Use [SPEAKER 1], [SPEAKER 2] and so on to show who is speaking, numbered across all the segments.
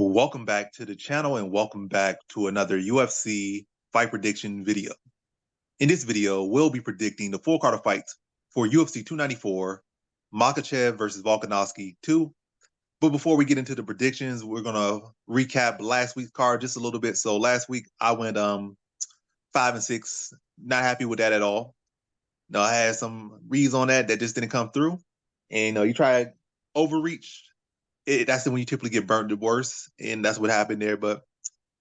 [SPEAKER 1] Welcome back to the channel and welcome back to another UFC fight prediction video. In this video, we'll be predicting the full card of fights for UFC 294, Makhachev versus Volkanovski 2. But before we get into the predictions, we're going to recap last week's card just a little bit. So last week I went 5-6, not happy with that at all. No, I had some reads on that just didn't come through. And you try to overreach. That's when you typically get burnt the worst, and that's what happened there. But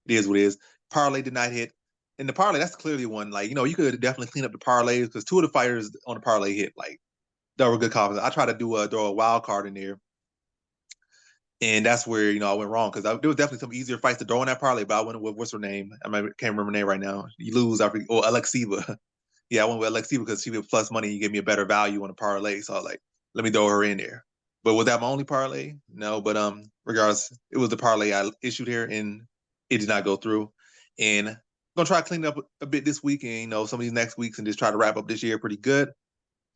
[SPEAKER 1] it is what it is. Parlay did not hit, and the parlay that's clearly one. Like you could definitely clean up the parlays because two of the fighters on the parlay hit. Like that were good confidence. I tried to throw a wild card in there, and that's where I went wrong because there was definitely some easier fights to throw in that parlay. But I went with what's her name? Can't remember her name right now. You lose, I forget. Or Alexiva. Yeah, I went with Alexiva because she was plus money. You gave me a better value on the parlay, so I was like, let me throw her in there. But was that my only parlay? No, but regardless, it was the parlay I issued here, and it did not go through. And I'm gonna try to clean it up a bit this week, and some of these next weeks, and just try to wrap up this year pretty good.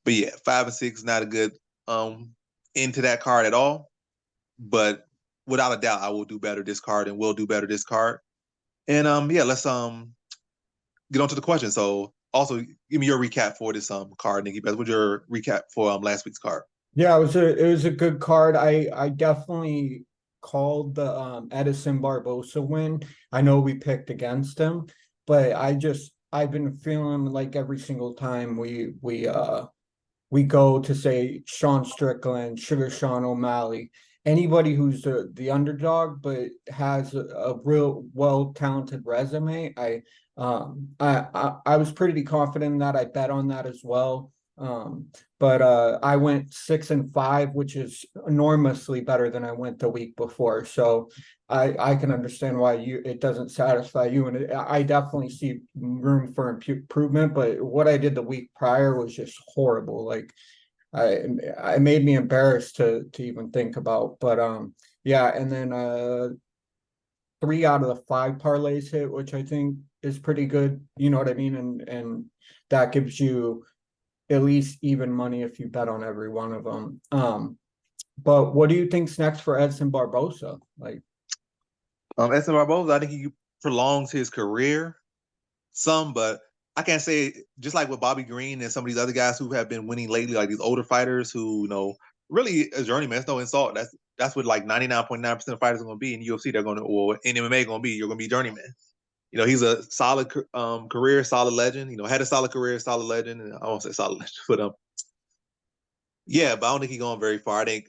[SPEAKER 1] But yeah, 5-6, not a good into that card at all. But without a doubt, I will do better this card, and will do better this card. And yeah, let's get on to the question. So also give me your recap for this card, Nikki. What's your recap for last week's card?
[SPEAKER 2] Yeah, it was a good card. I definitely called the Edison Barbosa win. I know we picked against him, but I've been feeling like every single time we go to say Sean Strickland, Sugar Sean O'Malley, anybody who's the underdog but has a real well-talented resume. I was pretty confident in that. I bet on that as well. But I went 6-5, which is enormously better than I went the week before. So I can understand why it doesn't satisfy you, and I definitely see room for improvement. But what I did the week prior was just horrible. Like I made me embarrassed to even think about. But yeah, and then 3 out of the 5 parlays hit, which I think is pretty good. You know what I mean? And that gives you at least even money if you bet on every one of them. But what do you think's next for Edson Barbosa? Like,
[SPEAKER 1] Edson Barboza, I think he prolongs his career some, but I can't say just like with Bobby Green and some of these other guys who have been winning lately, like these older fighters who really a journeyman. It's no insult. That's what like 99.9% of fighters are going to be in UFC. They're going to, or in MMA, going to be. You're going to be journeyman. He's a solid career, solid legend. Had a solid career, solid legend. And I won't say solid legend, but yeah, but I don't think he's going very far. I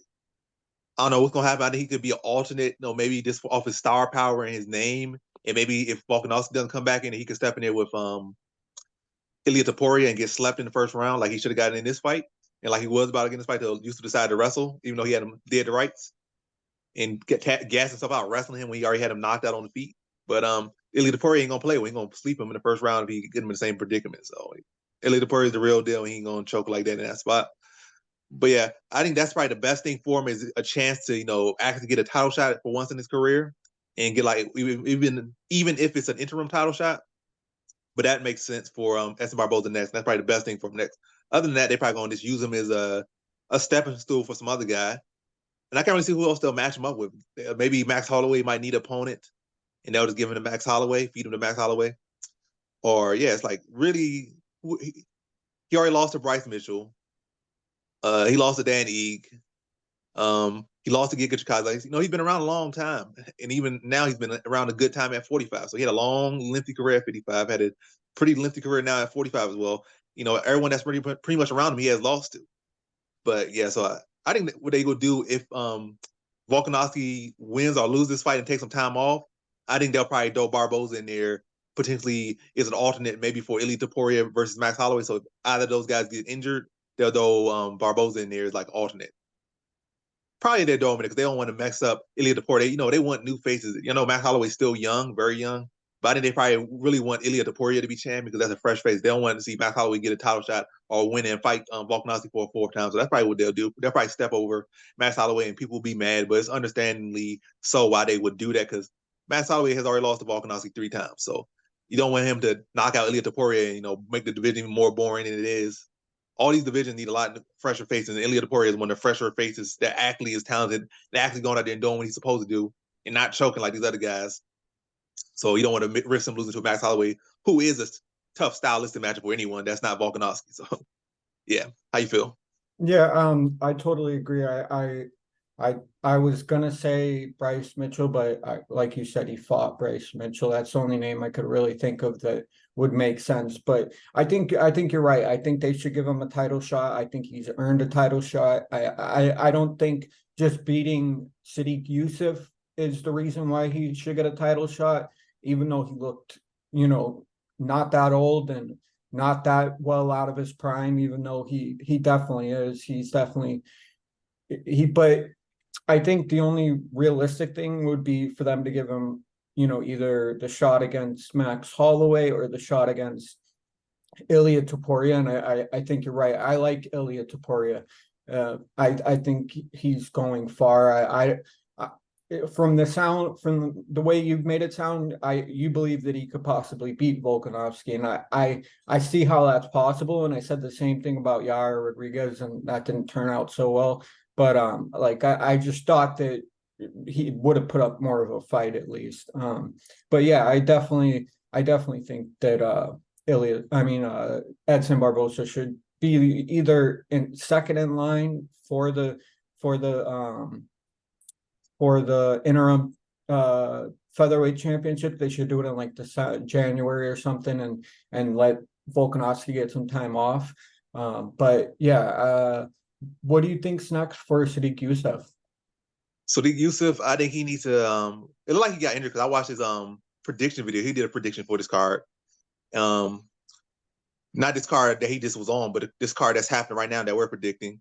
[SPEAKER 1] don't know what's gonna happen. I think he could be an alternate, maybe just off his star power and his name, and maybe if Volkanovski doesn't come back in, he could step in there with Ilia Topuria and get slept in the first round, like he should have gotten in this fight, and like he was about to get in this fight, to used to decide to wrestle, even though he had him dead to rights, and gas himself out wrestling him when he already had him knocked out on the feet. But Ilia Topuria ain't gonna play. We ain't gonna sleep him in the first round if he get him in the same predicament. So Ilia Topuria is the real deal. He ain't gonna choke like that in that spot. But yeah, I think that's probably the best thing for him is a chance to, actually get a title shot for once in his career and get like even if it's an interim title shot. But that makes sense for Edson Barboza next. That's probably the best thing for him next. Other than that, they're probably gonna just use him as a stepping stool for some other guy. And I can't really see who else they'll match him up with. Maybe Max Holloway might need an opponent, and they'll just give him to Max Holloway, feed him to Max Holloway. Or yeah, it's like really he already lost to Bryce Mitchell. He lost to Dan Eag. He lost to Giga Chikadze. He's been around a long time, and even now he's been around a good time at 45. So he had a long, lengthy career at 55. Had a pretty lengthy career now at 45 as well. Everyone that's pretty much around him, he has lost to. But yeah, so I think what they will do if Volkanovski wins or loses this fight and takes some time off, I think they'll probably throw Barboza in there potentially is an alternate maybe for Ilia Topuria versus Max Holloway. So if either of those guys get injured, they'll throw Barboza in there as like alternate. Probably they're doing it because they don't want to mess up Ilia Topuria. They want new faces. Max Holloway's still young, very young. But I think they probably really want Ilia Topuria to be champion because that's a fresh face. They don't want to see Max Holloway get a title shot or win and fight Volkanovski for a 4th time. So that's probably what they'll do. They'll probably step over Max Holloway and people will be mad, but it's understandably so why they would do that because Max Holloway has already lost to Volkanovski 3 times. So you don't want him to knock out Ilia Topuria and, make the division even more boring than it is. All these divisions need a lot of fresher faces, and Ilia Topuria is one of the fresher faces that actually is talented, that actually going out there and doing what he's supposed to do. and not choking like these other guys. So you don't want to risk him losing to Max Holloway, who is a tough stylistic matchup for anyone. That's not Volkanovski. So yeah, how you feel?
[SPEAKER 2] Yeah, I totally agree. I was gonna say Bryce Mitchell, but like you said, he fought Bryce Mitchell. That's the only name I could really think of that would make sense. But I think you're right. I think they should give him a title shot. I think he's earned a title shot. I don't think just beating Sadiq Youssef is the reason why he should get a title shot, even though he looked, you know, not that old and not that well out of his prime, even though he definitely is. He's definitely he but I think the only realistic thing would be for them to give him, you know, either the shot against Max Holloway or the shot against Ilya Topuria. And I think you're right. I like Ilya Topuria. I think he's going far. I from the sound, from the way you've made it sound, you believe that he could possibly beat Volkanovski, and I see how that's possible. And I said the same thing about Yair Rodriguez, and that didn't turn out so well. But like I just thought that he would have put up more of a fight at least. But yeah, I definitely think that Edson Barbosa should be either in second in line for the interim featherweight championship. They should do it in like the January or something, and let Volkanovski get some time off. But yeah, what do you think's next for Sadiq Youssef?
[SPEAKER 1] So the Yusuf, I think he needs to. It looked like he got injured because I watched his prediction video. He did a prediction for this card. Um, Not this card that he just was on, but this card that's happening right now that we're predicting.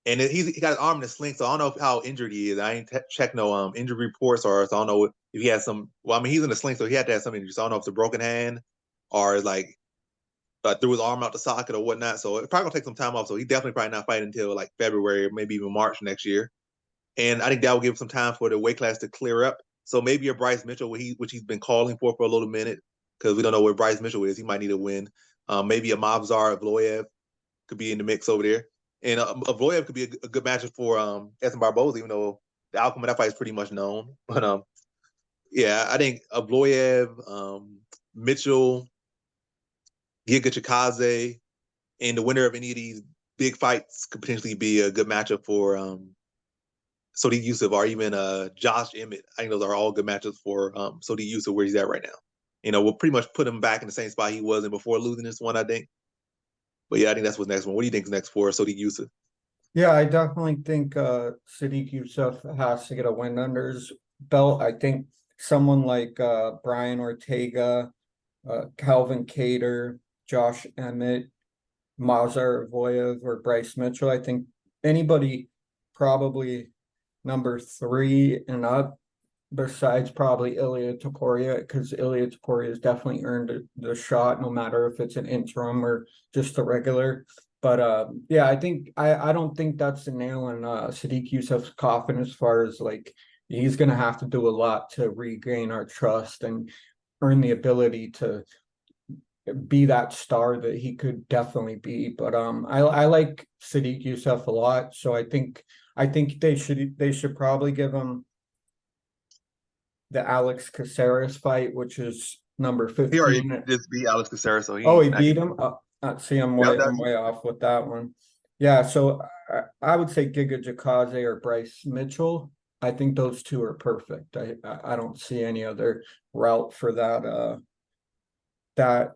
[SPEAKER 1] And he got his arm in a sling, so I don't know how injured he is. I ain't checked no injury reports, or so I don't know if he has some. Well, I mean, he's in a sling, so he had to have some injuries. So I don't know if it's a broken hand or it's like threw his arm out the socket or whatnot. So it's probably gonna take some time off. So he definitely probably not fighting until like February or maybe even March next year. And I think that will give him some time for the weight class to clear up. So maybe a Bryce Mitchell, which he's been calling for a little minute, because we don't know where Bryce Mitchell is. He might need a win. Maybe a Mavzar Evloev could be in the mix over there. And Evloev could be a good matchup for Edson Barboza, even though the outcome of that fight is pretty much known. But yeah, I think Evloev, Mitchell, Giga Chikaze, and the winner of any of these big fights could potentially be a good matchup for Sodiq Yusuf or even Josh Emmett. I think those are all good matchups for Sodiq Yusuf where he's at right now. You know, we'll pretty much put him back in the same spot he was in before losing this one, I think. But yeah, I think that's what's next one. What do you think is next for Sodiq Yusuf?
[SPEAKER 2] Yeah, I definitely think Sadiq Youssef has to get a win under his belt. I think someone like Brian Ortega, Calvin Cater, Josh Emmett, Mazar Voyev, or Bryce Mitchell. I think anybody probably number three and up, besides probably Ilya Topuria, because Ilya Topuria has definitely earned the shot, no matter if it's an interim or just a regular. But yeah, I don't think that's the nail in Sadiq Yusuf's coffin as far as like he's gonna have to do a lot to regain our trust and earn the ability to be that star that he could definitely be. But I like Sadiq Yusuf a lot, so I think they should probably give him the Alex Caceres fight, which is number
[SPEAKER 1] He already
[SPEAKER 2] 15.
[SPEAKER 1] just beat Alex Caceres, so
[SPEAKER 2] Oh,
[SPEAKER 1] he
[SPEAKER 2] he
[SPEAKER 1] not
[SPEAKER 2] beat
[SPEAKER 1] getting.
[SPEAKER 2] him. See, I'm
[SPEAKER 1] Yep,
[SPEAKER 2] way I'm way off with that one. Yeah, so I would say Giga Jakaze or Bryce Mitchell. I think those two are perfect. I don't see any other route for that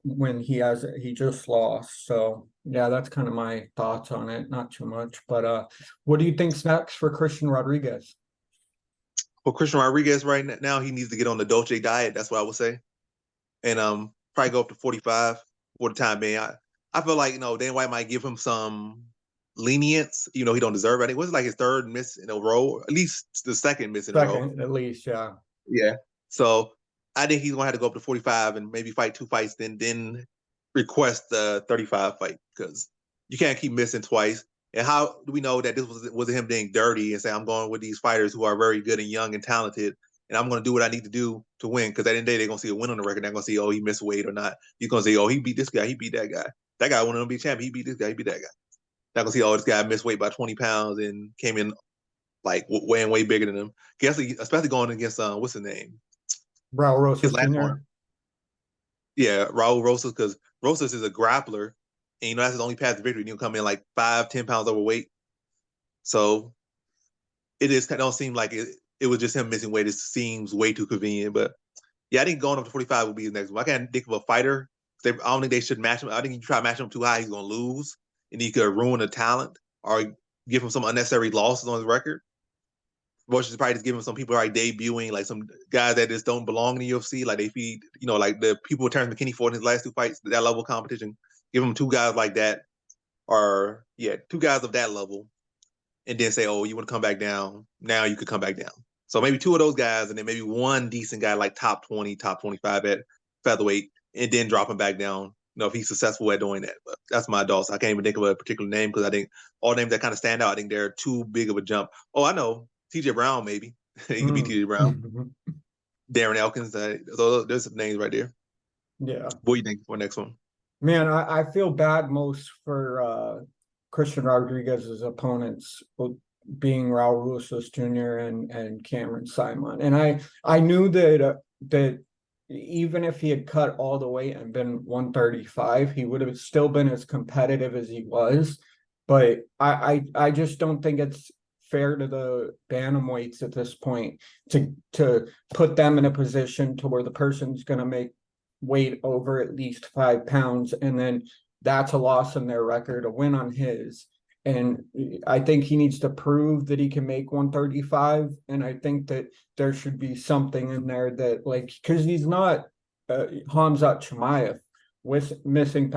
[SPEAKER 2] when he just lost. So yeah, that's kind of my thoughts on it. Not too much, but what do you think's next for Christian Rodriguez?
[SPEAKER 1] well, Christian Rodriguez right now he needs to get on the Dolce diet. That's what I would say, and probably go up to 45 for the time being. I feel like Dan White might give him some lenience. He don't deserve it. I think it was like his third miss in a row, at least the second miss in a row.
[SPEAKER 2] Second, at least, yeah.
[SPEAKER 1] Yeah. So I think he's gonna have to go up to 45 and maybe fight two fights, then request the 35 fight because you can't keep missing twice. And how do we know that this was him being dirty and say I'm going with these fighters who are very good and young and talented, and I'm going to do what I need to do to win? Because at the end of the day, they're going to see a win on the record. They're going to see, oh, he missed weight or not. He's going to say, oh, he beat this guy, he beat that guy. That guy wanted to be champion. He beat this guy, he beat that guy. They're going to see, oh, this guy missed weight by 20 pounds and came in like way and way bigger than him. Guess especially going against what's his name?
[SPEAKER 2] Raul
[SPEAKER 1] His
[SPEAKER 2] Rosas
[SPEAKER 1] last
[SPEAKER 2] Jr.
[SPEAKER 1] one. Yeah, Raul Rosas, because Rosas is a grappler, and that's his only path to victory. And he'll come in like 5, 10 pounds overweight. So it don't seem like it was just him missing weight. It seems way too convenient. But yeah, I think going up to 45 will be his next one. I can't think of a fighter. I don't think they should match him. I think you try to match him too high, he's gonna lose, and he could ruin the talent or give him some unnecessary losses on his record. Versus probably just giving some people like debuting, like some guys that just don't belong in the UFC. Like they feed, like the people Terrence McKinney fought in his last two fights, that level of competition. Give them two guys like that, or yeah, two guys of that level, and then say, oh, you want to come back down? Now you could come back down. So maybe two of those guys, and then maybe one decent guy like top 20, top 25 at featherweight, and then drop him back down. If he's successful at doing that. But that's my adults. I can't even think of a particular name because I think all names that kind of stand out, I think they're too big of a jump. Oh, I know. TJ Brown, maybe. He could be
[SPEAKER 2] Mm.
[SPEAKER 1] TJ Brown. Darren Elkins. So there's some names right there.
[SPEAKER 2] Yeah.
[SPEAKER 1] What do you think for next one?
[SPEAKER 2] Man, I feel bad most for Christian Rodriguez's opponents, being Raul Rosas Jr. and Cameron Simon. And I knew that even if he had cut all the weight and been 135, he would have still been as competitive as he was. But I just don't think it's fair to the bantamweights at this point to put them in a position to where the person's going to make weight over at least 5 pounds, and then that's a loss in their record, a win on his. And I think he needs to prove that he can make 135. And I think that there should be something in there that, like, because he's not Hamzat Chimaev with missing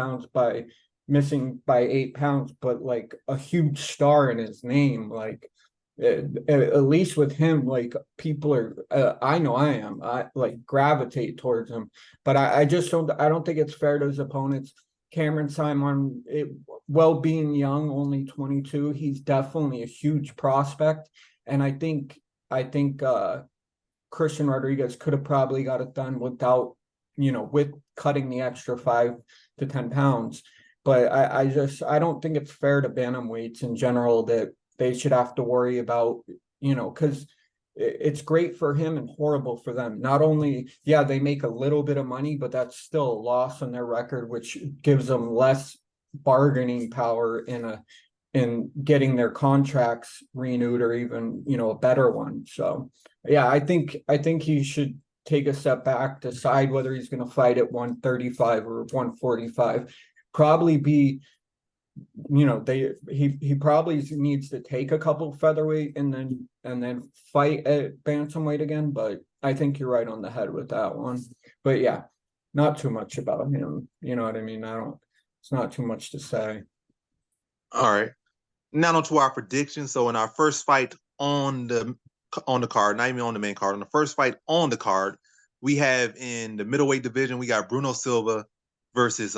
[SPEAKER 2] by 8 pounds, but like a huge star in his name. Like at least with him, like people are, I know I like gravitate towards him, but I just don't think it's fair to his opponents. Cameron Simon, well, being young, only 22, he's definitely a huge prospect, and I think Christian Rodriguez could have probably got it done without, with cutting the extra 5 to 10 pounds. But I don't think it's fair to bantamweights in general that they should have to worry about, because it's great for him and horrible for them. Not only, yeah, they make a little bit of money, but that's still a loss on their record, which gives them less bargaining power in getting their contracts renewed or even, a better one. So yeah, I think he should take a step back, decide whether he's going to fight at 135 or 145. Probably be, he probably needs to take a couple featherweight and then fight at bantamweight again. But I think you're right on the head with that one. But yeah, not too much about him. You know what I mean? It's not too much to say.
[SPEAKER 1] All right. Now on to our predictions. So in our first fight on the card, not even on the main card, on the first fight on the card, we have in the middleweight division, we got Bruno Silva versus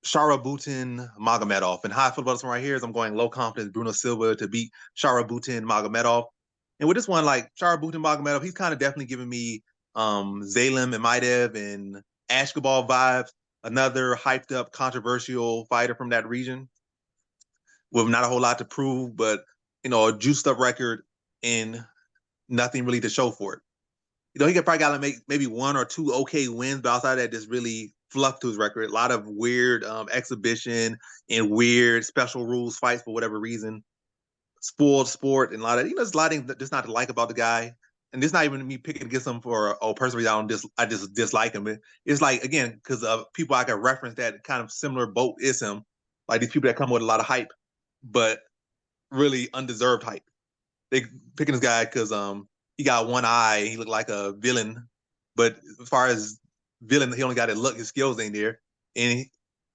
[SPEAKER 1] Sharabutin Magomedov. And how I feel about this one right here is I'm going low confidence Bruno Silva to beat Sharabutin Magomedov. And with this one, like Sharabutin Magomedov, he's kind of definitely giving me Zalim and Maidev and Ashkabal vibes. Another hyped up, controversial fighter from that region with not a whole lot to prove, but a juiced up record and nothing really to show for it. He could probably got to make maybe one or two okay wins, but outside of that, just really fluff to his record. A lot of weird exhibition and weird special rules fights for whatever reason. Spoiled sport and a lot of there's a lot of things just not to like about the guy. And this not even me picking against him for personally I just dislike him. It's like again because of people I can reference that kind of similar boat is him, like these people that come with a lot of hype, but really undeserved hype. They picking this guy because he got one eye, he looked like a villain, but as far as villain, he only got to look, his skills ain't there. And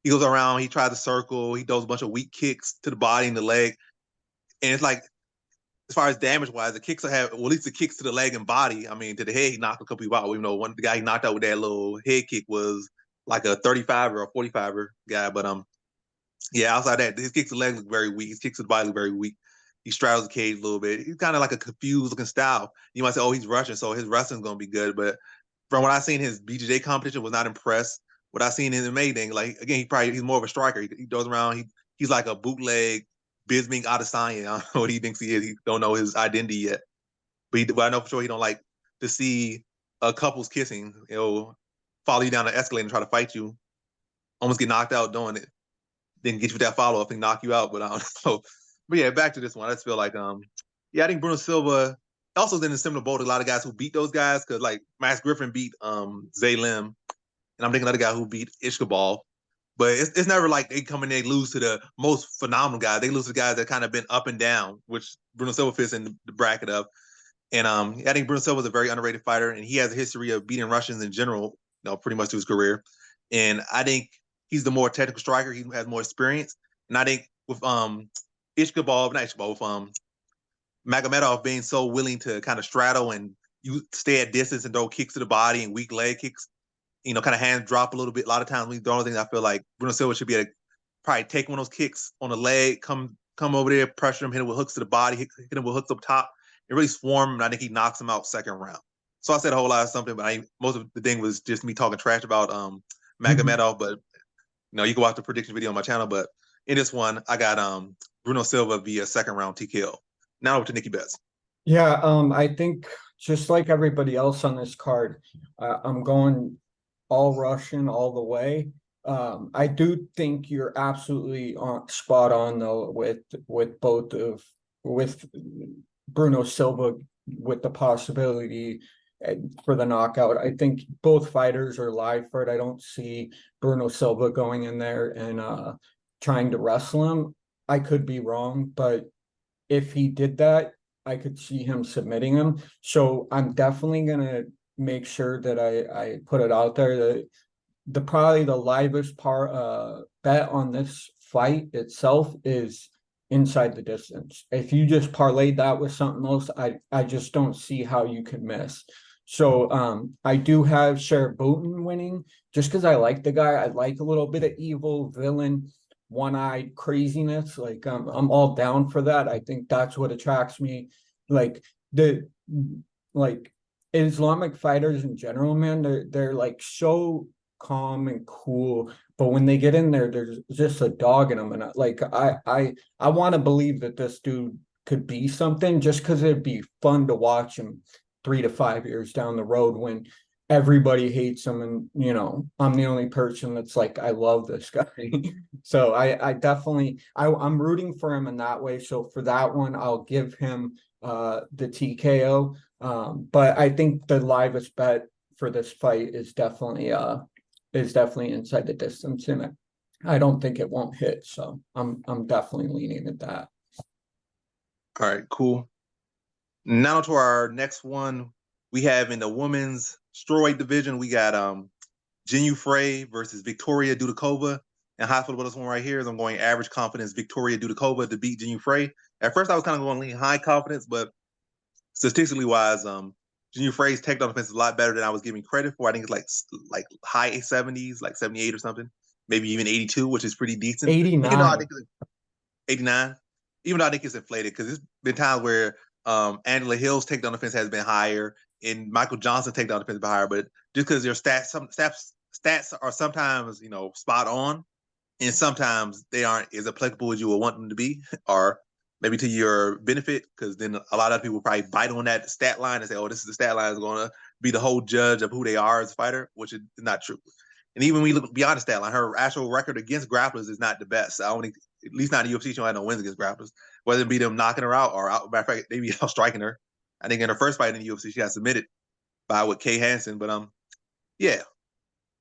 [SPEAKER 1] he goes around, he tries to circle, he does a bunch of weak kicks to the body and the leg. And it's like, as far as damage wise, the kicks at least the kicks to the leg and body. I mean, to the head, he knocked a couple people out. Even though the guy he knocked out with that little head kick was like a 35 or a 45er guy. But yeah, outside that, his kicks to the leg look very weak. His kicks to the body look very weak. He straddles the cage a little bit. He's kind of like a confused looking style. You might say, oh, he's Russian, so his wrestling's gonna be good. But from what I seen, his BJJ competition was not impressed. What I seen in the MMA thing, like again, he's more of a striker. He goes around. He's like a bootleg Bisming Adesanya. I don't know what he thinks he is. He don't know his identity yet. But I know for sure he don't like to see couples kissing. He'll follow you down the escalator and try to fight you, almost get knocked out doing it, then get you with that follow up and knock you out. But I don't know. But yeah, back to this one. I just feel like yeah, I think Bruno Silva also is in a similar boat. A lot of guys who beat those guys because like Max Griffin beat Zay Lim, and I'm thinking another guy who beat Ishkabal. But it's never like they come in and they lose to the most phenomenal guys. They lose to guys that kind of been up and down, which Bruno Silva fits in the bracket of. And I think Bruno Silva is a very underrated fighter, and he has a history of beating Russians in general, pretty much through his career. And I think he's the more technical striker. He has more experience. And I think with Ishkabov, not Ishkabov, with Magomedov being so willing to kind of straddle and you stay at distance and throw kicks to the body and weak leg kicks, kind of hand drop a little bit. A lot of times when those things, I feel like Bruno Silva should be able to probably take one of those kicks on the leg, come over there, pressure him, hit him with hooks to the body, hit him with hooks up top, and really swarm him. And I think he knocks him out second round. So I said a whole lot of something, but most of the thing was just me talking trash about Magomedov. But you can watch the prediction video on my channel. But in this one, I got Bruno Silva via second round TKO. Now over to Nikki Betts.
[SPEAKER 2] Yeah, I think just like everybody else on this card, I'm going all Russian all the way. I do think you're absolutely spot on though with both of with Bruno Silva with the possibility for the knockout. I think both fighters are live for it. I don't see Bruno Silva going in there and trying to wrestle him. I could be wrong, but if he did that, I could see him submitting him. So I'm definitely gonna make sure that I put it out there that the probably the livest bet on this fight itself is inside the distance. If you just parlayed that with something else, I just don't see how you could miss. So I do have Sher Booten winning just because I like the guy. I like a little bit of evil villain, one-eyed craziness. Like I'm all down for that. I think that's what attracts me. Like the like Islamic fighters in general, man, they're like so calm and cool, but when they get in there, there's just a dog in them, and I want to believe that this dude could be something just because it'd be fun to watch him 3 to 5 years down the road when everybody hates him, and I'm the only person that's like I love this guy. So I definitely I'm rooting for him in that way. So for that one, I'll give him the TKO. But I think the livest bet for this fight is definitely inside the distance, and I don't think it won't hit. So I'm definitely leaning at that.
[SPEAKER 1] All right, cool. Now to our next one, we have in the women's strawweight division, we got Jinh Frey versus Victoria Dudikova. And how I feel about this one right here is I'm going average confidence Victoria Dudikova to beat Jinh Frey. At first, I was kind of going lean high confidence, but statistically wise, Jinh Frey's takedown defense is a lot better than I was giving credit for. I think it's like high 70s, like 78 or something, maybe even 82, which is pretty decent.
[SPEAKER 2] 89.
[SPEAKER 1] I think it's 89. Even though I think it's inflated because there's been times where Angela Hill's takedown defense has been higher and Michael Johnson's takedown defense has been higher, but just because their stats are sometimes spot on, and sometimes they aren't as applicable as you would want them to be, or maybe to your benefit, because then a lot of people probably bite on that stat line and say, "Oh, this is the stat line is going to be the whole judge of who they are as a fighter," which is not true. And even when we look beyond the stat line, her actual record against grapplers is not the best. I don't think, at least not in the UFC, she don't have no wins against grapplers. Whether it be them knocking her out or matter of fact, they be out striking her. I think in her first fight in the UFC, she got submitted by Kay Hansen. But yeah.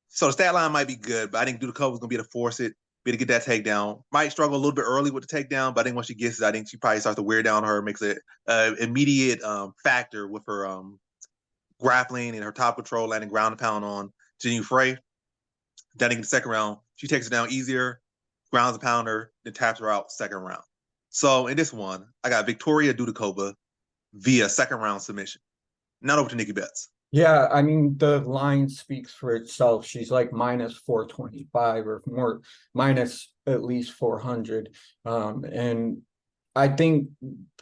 [SPEAKER 1] So the stat line might be good, but I think Dudikova's gonna be able to force it, be able to get that takedown. Might struggle a little bit early with the takedown, but I think once she gets it, I think she probably starts to wear down her, makes it immediate factor with her grappling and her top control, landing ground and pound on Jinh Frey. Then in the second round, she takes it down easier, grounds a pounder, then taps her out second round. So in this one, I got Victoria Dudikova via second round submission. Now over to Nikki Betts.
[SPEAKER 2] Yeah, I mean the line speaks for itself. She's like minus 425 or more, minus at least 400. And I think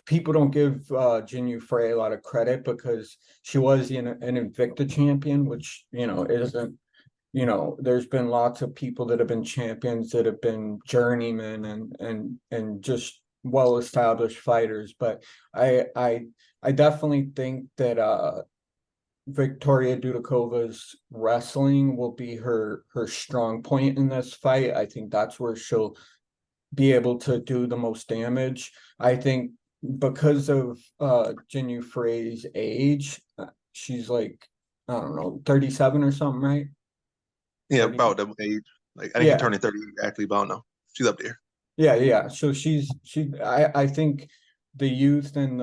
[SPEAKER 2] people don't give Jinh Frey a lot of credit because she was an Invicta champion, which isn't. There's been lots of people that have been champions that have been journeymen and just well-established fighters, but I definitely think that Victoria Dudakova's wrestling will be her strong point in this fight. I think that's where she'll be able to do the most damage. I think because of Jinyu Frey's age, she's like, I don't know, 37 or something, right?
[SPEAKER 1] Yeah,
[SPEAKER 2] 30.
[SPEAKER 1] about that age. Like I think he's
[SPEAKER 2] Yeah,
[SPEAKER 1] turning 30 actually, but I don't know. She's up there.
[SPEAKER 2] yeah. So I think the youth and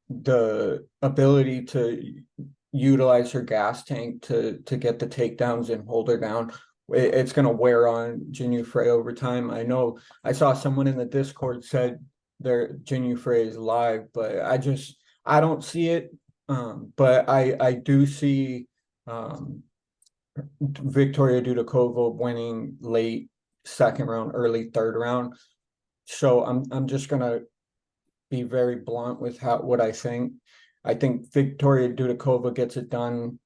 [SPEAKER 2] the ability to utilize her gas tank to get the takedowns and hold her down. It's going to wear on Jinyu Frey over time. I know I saw someone in the Discord said their Jinyu Frey is live, but I don't see it. But I do see Victoria Dudakova winning late second round, early third round. So I'm just gonna be very blunt with what I think. I think Victoria Dudakova gets it done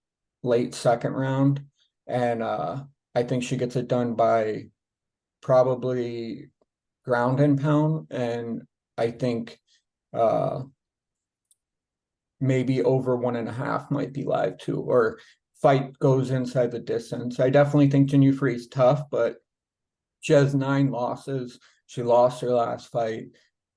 [SPEAKER 2] late second round, and I think she gets it done by probably ground and pound, and I think uh maybe over 1.5 might be live too, or fight goes inside the distance. I definitely think Jinyu Free is tough, but she has 9 losses. She lost her last fight.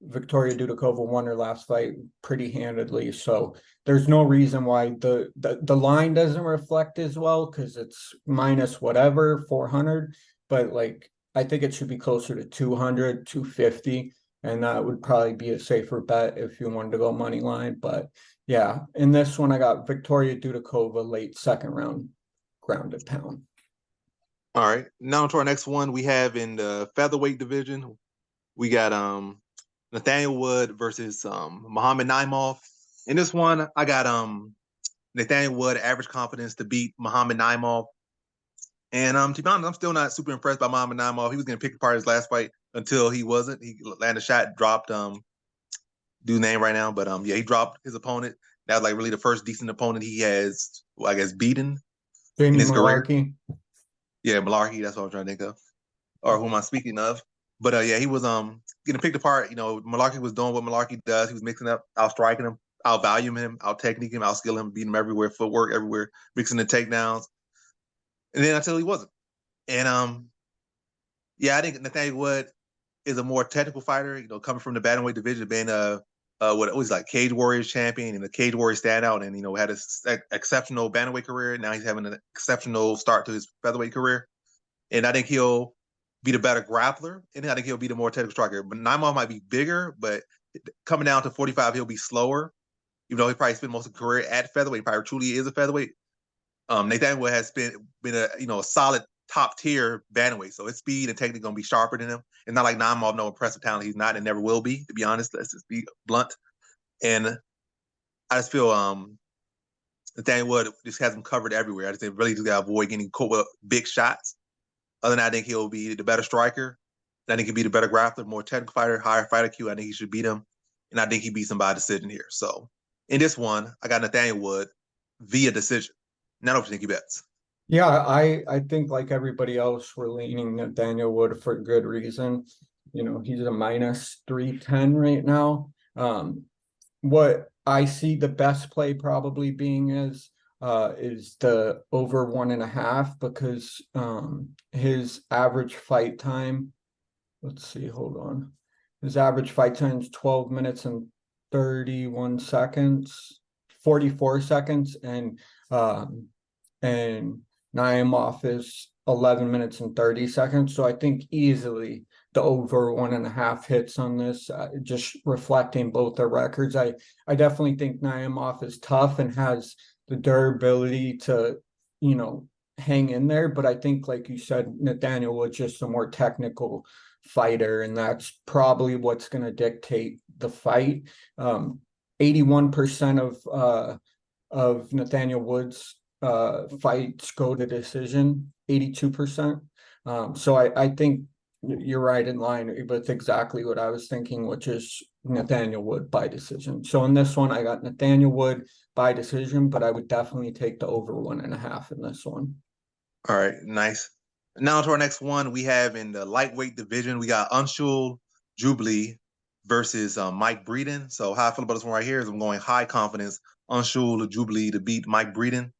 [SPEAKER 2] Victoria Dudakova won her last fight pretty handedly. So there's no reason why the line doesn't reflect as well because it's minus whatever 400, but like I think it should be closer to 200, 250, and that would probably be a safer bet if you wanted to go money line. But yeah, in this one I got Victoria Dudakova late second round, grounded pound.
[SPEAKER 1] All right. Now to our next one. We have in the featherweight division, we got Nathaniel Wood versus Muhammad Naimov. In this one, I got Nathaniel Wood average confidence to beat Muhammad Naimov. And to be honest, I'm still not super impressed by Muhammad Naimov. He was going to pick apart his last fight until he wasn't. He landed a shot, dropped dude's name right now, but yeah, he dropped his opponent. That was like really the first decent opponent he has, well, I guess, beaten in
[SPEAKER 2] Jamie
[SPEAKER 1] his career.
[SPEAKER 2] Malarkey.
[SPEAKER 1] Yeah, Malarkey, that's what I'm trying to think of, or who am I speaking of? But yeah, he was getting picked apart. You know, Malarkey was doing what Malarkey does. He was mixing up, out striking him, out valuing him, out technique him, out skill him, beating him everywhere, footwork everywhere, mixing the takedowns. And then until he wasn't. And yeah, I think Nathaniel Wood is a more technical fighter. You know, coming from the bantamweight division, being what was like Cage Warriors champion and a Cage Warriors standout, and you know had an exceptional bantamweight career. Now he's having an exceptional start to his featherweight career, and I think he'll be the better grappler, and I think he'll be the more technical striker. But Naimov might be bigger, but coming down to 45, he'll be slower. Even though he probably spent most of his career at featherweight, he probably truly is a featherweight. Nathan Wood has been a solid top tier bantamweight, so his speed and technique gonna be sharper than him. It's not like Naimov, no impressive talent. He's not and never will be. To be honest, let's just be blunt. And I just feel Nathaniel Wood just has him covered everywhere. I just think really just gotta avoid getting caught with big shots. Other than that, I think he'll be the better striker. I think he'll be the better grappler, more technical fighter, higher fighter Q. I think he should beat him. And I think he beats him by decision here. So in this one, I got Nathaniel Wood via decision. Now what you think he bets.
[SPEAKER 2] Yeah, I think like everybody else, we're leaning Nathaniel Wood for good reason. You know, he's a minus 310 right now. What I see the best play probably being is the over 1.5 because his average fight time, let's see, hold on. His average fight time is 12 minutes and 31 seconds, 44 seconds, and Naimov is 11 minutes and 30 seconds. So I think easily the over 1.5 hits on this, just reflecting both their records. I definitely think Naimov is tough and has the durability to, hang in there. But I think, like you said, Nathaniel was just a more technical fighter, and that's probably what's going to dictate the fight. 81% of Nathaniel Wood's fights go to decision, 82%. So I think you're right in line with exactly what I was thinking, which is Nathaniel Wood by decision. So in this one, I got Nathaniel Wood by decision, but I would definitely take the over 1.5 in this one.
[SPEAKER 1] All right, nice. Now to our next one, we have in the lightweight division, we got Anshul Jubilee versus Mike Breeden. So how I feel about this one right here is I'm going high confidence Anshul Jubilee to beat Mike Breeden.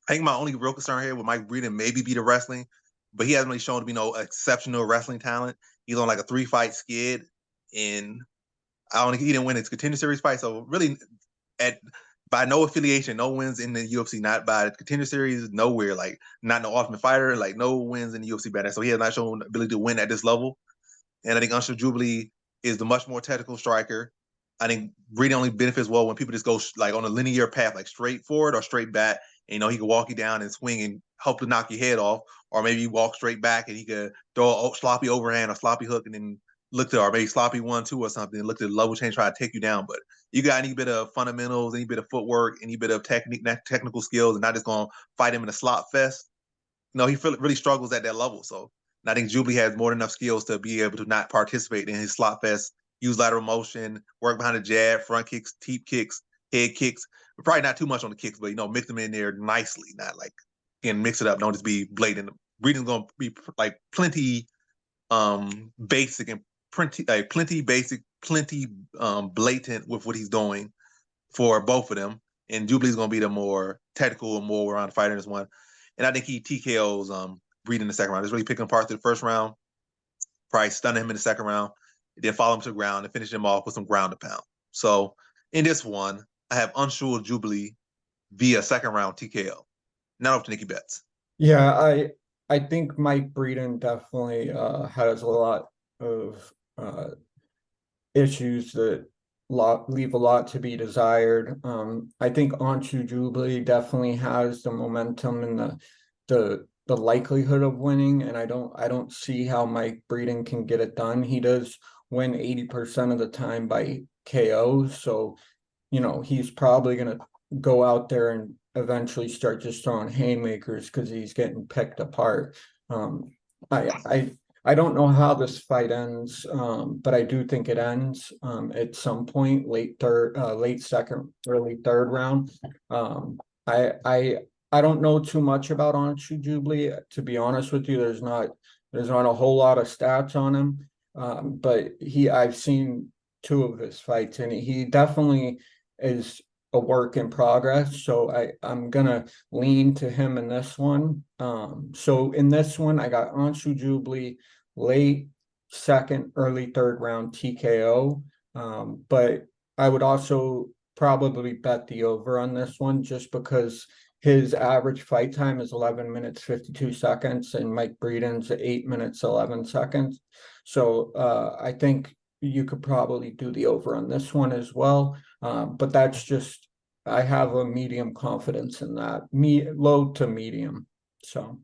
[SPEAKER 1] I think my only real concern here with Mike Breeden maybe be the wrestling, but he hasn't really shown to be no exceptional wrestling talent. He's on like a 3-fight skid, and I don't think he didn't win his contender series fight. So really, at by no affiliation, no wins in the UFC, not by the contender series, nowhere, like not no Ultimate Fighter, like no wins in the UFC banner. So he has not shown ability to win at this level. And I think Usher Jubilee is the much more technical striker. I think Breeden only benefits well when people just go like on a linear path, like straight forward or straight back. And, you know, he can walk you down and swing and hope to knock your head off, or maybe you walk straight back and he could throw a sloppy overhand or sloppy hook and then look to, or maybe sloppy 1-2 or something, and look to the level change, try to take you down. But you got any bit of fundamentals, any bit of footwork, any bit of technical skills, and not just going to fight him in a slot fest. No, he really struggles at that level. So I think Jubilee has more than enough skills to be able to not participate in his slot fest, use lateral motion, work behind the jab, front kicks, teep kicks, head kicks. But probably not too much on the kicks, but mix them in there nicely, not like can mix it up. Don't just be blatant. Breeding's gonna be like plenty basic and plenty basic, plenty blatant with what he's doing for both of them. And Jubilee's gonna be the more technical and more around fighter in this one. And I think he TKOs Breed in the second round. Just really picking apart the first round, probably stunning him in the second round, then follow him to the ground and finish him off with some ground to pound. So in this one, I have Unsure Jubilee via second round TKO. Now up to Nikki Betts.
[SPEAKER 2] Yeah, I think Mike Breeden definitely has a lot of issues that leave a lot to be desired. I think Anshu Jubilee definitely has the momentum and the likelihood of winning, and I don't see how Mike Breeden can get it done. He does win 80% of the time by KO, so he's probably gonna go out there and eventually start just throwing haymakers because he's getting picked apart. Um, I don't know how this fight ends, but I do think it ends at some point, late second, early third round. Um, I don't know too much about Anshu Jubilee, to be honest with you. There's not a whole lot of stats on him, but I've seen two of his fights, and he definitely is a work in progress. So I'm gonna lean to him in this one. So in this one, I got Anshu Jubilee late second, early third round TKO. But I would also probably bet the over on this one just because his average fight time is 11 minutes 52 seconds and Mike Breeden's 8 minutes 11 seconds. So I think you could probably do the over on this one as well. But that's just I have a medium confidence in that, low to medium. So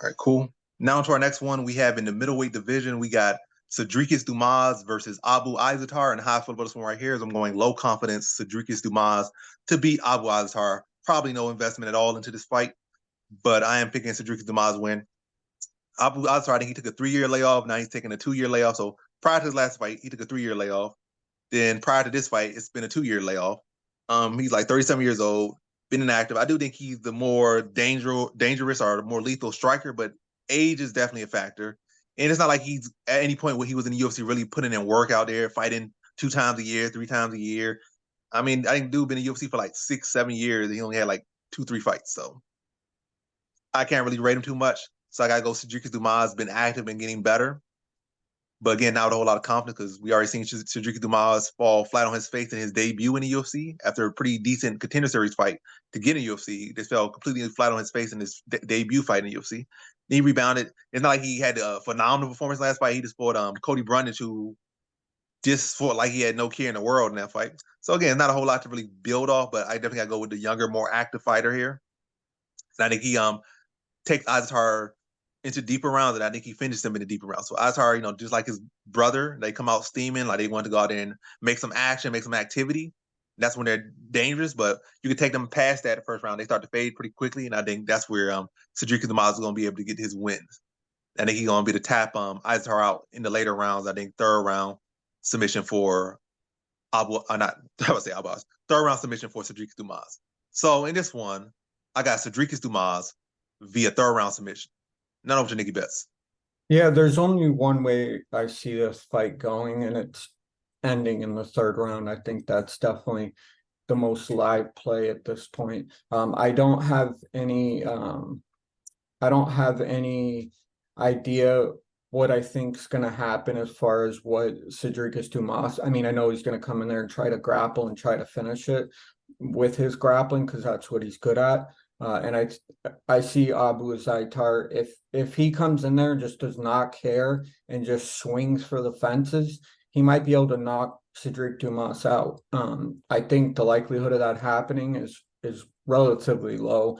[SPEAKER 1] All right, cool. Now to our next one, we have in the middleweight division, we got Cedricus Dumas versus Abu Izatar. And how I feel about this one right here is I'm going low confidence Cedricus Dumas to beat Abu Izatar. Probably no investment at all into this fight, but I am picking Cedricus Dumas win. Abu Izatar, I think he took a 3-year layoff. Now he's taking a 2-year layoff. So prior to his last fight, he took a 3-year layoff. Then prior to this fight, it's been a 2-year layoff. He's like 37 years old, been inactive. I do think he's the more dangerous or the more lethal striker, but age is definitely a factor. And it's not like he's at any point where he was in the UFC really putting in work out there, fighting 2 times a year, 3 times a year. I mean, I think dude been in the UFC for like 6, 7 years. And he only had like 2, 3 fights. So I can't really rate him too much. So I gotta go. Cedric Dumas been active and getting better. But again, not with a whole lot of confidence because we already seen Cedric Dumas fall flat on his face in his debut in the UFC after a pretty decent contender series fight to get in the UFC. He just fell completely flat on his face in his debut fight in the UFC. Then he rebounded. It's not like he had a phenomenal performance last fight. He just fought Cody Brundage, who just fought like he had no care in the world in that fight. So again, not a whole lot to really build off, but I definitely got to go with the younger, more active fighter here. And I think he takes Azhar into deeper rounds, and I think he finished them in the deeper rounds. So Azhar, just like his brother, they come out steaming, like they want to go out there and make some action, make some activity. That's when they're dangerous, but you can take them past that the first round. They start to fade pretty quickly, and I think that's where Cedric Demaz is going to be able to get his wins. I think he's going to be to tap Azhar out in the later rounds. I think third round submission for not I would say Abu, third round submission for Cedric Dumas. So in this one, I got Cedric Dumas via third round submission. Not over to Nikki Betts.
[SPEAKER 2] Yeah, there's only one way I see this fight going, and it's ending in the third round. I think that's definitely the most live play at this point. I don't have any idea what I think's going to happen as far as what Cedric Dumas. I mean, I know he's going to come in there and try to grapple and try to finish it with his grappling because that's what he's good at. And I see Abu Zaitar if he comes in there and just does not care and just swings for the fences, he might be able to knock Cedric Dumas out. I think the likelihood of that happening is relatively low.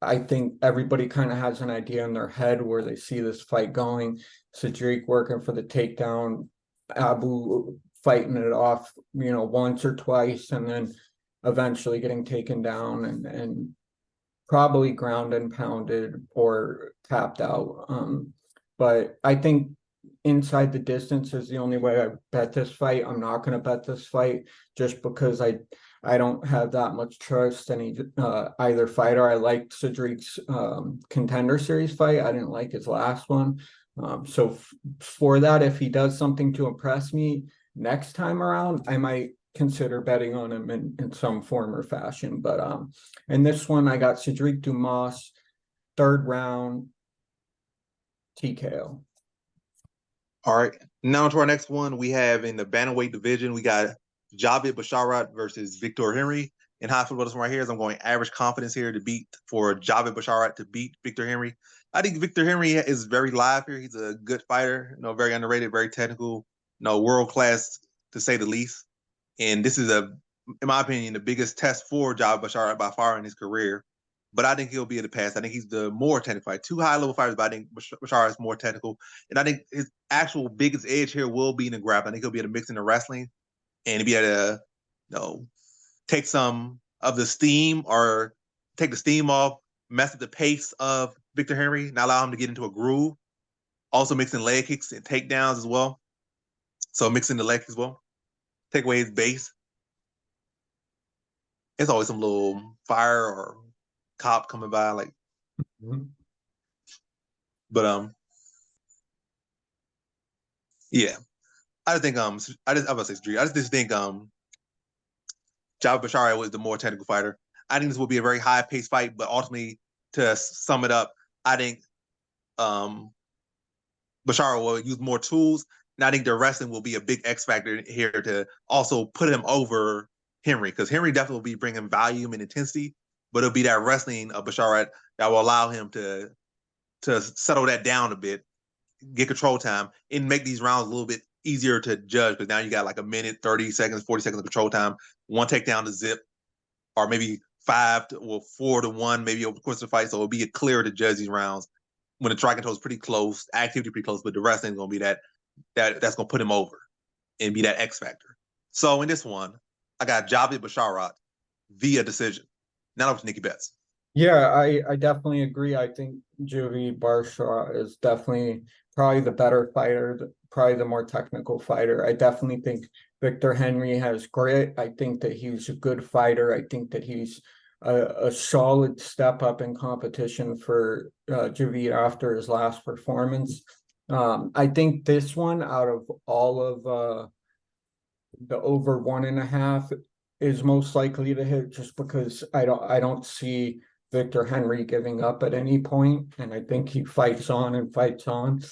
[SPEAKER 2] I think everybody kind of has an idea in their head where they see this fight going. Cedric working for the takedown, Abu fighting it off, once or twice, and then eventually getting taken down and probably ground and pounded or tapped out. But I think inside the distance is the only way I bet this fight. I'm not going to bet this fight just because I don't have that much trust in either fighter. I liked Cedric's Contender Series fight. I didn't like his last one. So for that, if he does something to impress me next time around, I might consider betting on him in some form or fashion. But in this one, I got Cedric Dumas, third round, TKO.
[SPEAKER 1] All right. Now to our next one. We have in the bantamweight division, we got Javid Basharat versus Victor Henry. In high football, this one right here is I'm going average confidence here for Javid Basharat to beat Victor Henry. I think Victor Henry is very live here. He's a good fighter, very underrated, very technical, world class to say the least. And this is in my opinion, the biggest test for Javid Basharat by far in his career. But I think he'll be in the past. I think he's the more technical fighter. Two high-level fighters, but I think Basharat is more technical. And I think his actual biggest edge here will be in the grappling. I think he'll be able to mix in the wrestling and he'll be able to, take some of the steam or take the steam off, mess up the pace of Victor Henry, not allow him to get into a groove. Also mixing leg kicks and takedowns as well. So mixing the legs as well. Take away his base. It's always some little fire or cop coming by, but yeah. I think I'm about to say Street. I just think Javid Basharat was the more technical fighter. I think this will be a very high paced fight, but ultimately, to sum it up, I think Basharat will use more tools, and I think the wrestling will be a big X factor here to also put him over Henry, because Henry definitely will be bringing volume and intensity, but it'll be that wrestling of Basharat that will allow him to settle that down a bit, get control time, and make these rounds a little bit easier to judge, because now you got like a minute, 30 seconds, 40 seconds of control time, one takedown to zip, or maybe 4-1, maybe over the course of the fight. So it'll be clearer to judge these rounds when the strike control is pretty close, activity pretty close, but the wrestling is going to be that's going to put him over and be that X factor. So in this one, I got Javid Basharat via decision. Now up to Nikki Betts.
[SPEAKER 2] Yeah, I definitely agree. I think Javid Basharat is definitely probably the better fighter, probably the more technical fighter. I definitely think Victor Henry has grit. I think that he's a good fighter. I think that he's a solid step up in competition for Javid after his last performance. I think this one, out of all of the over 1.5, is most likely to hit, just because I don't see Victor Henry giving up at any point, and I think he fights on and fights on.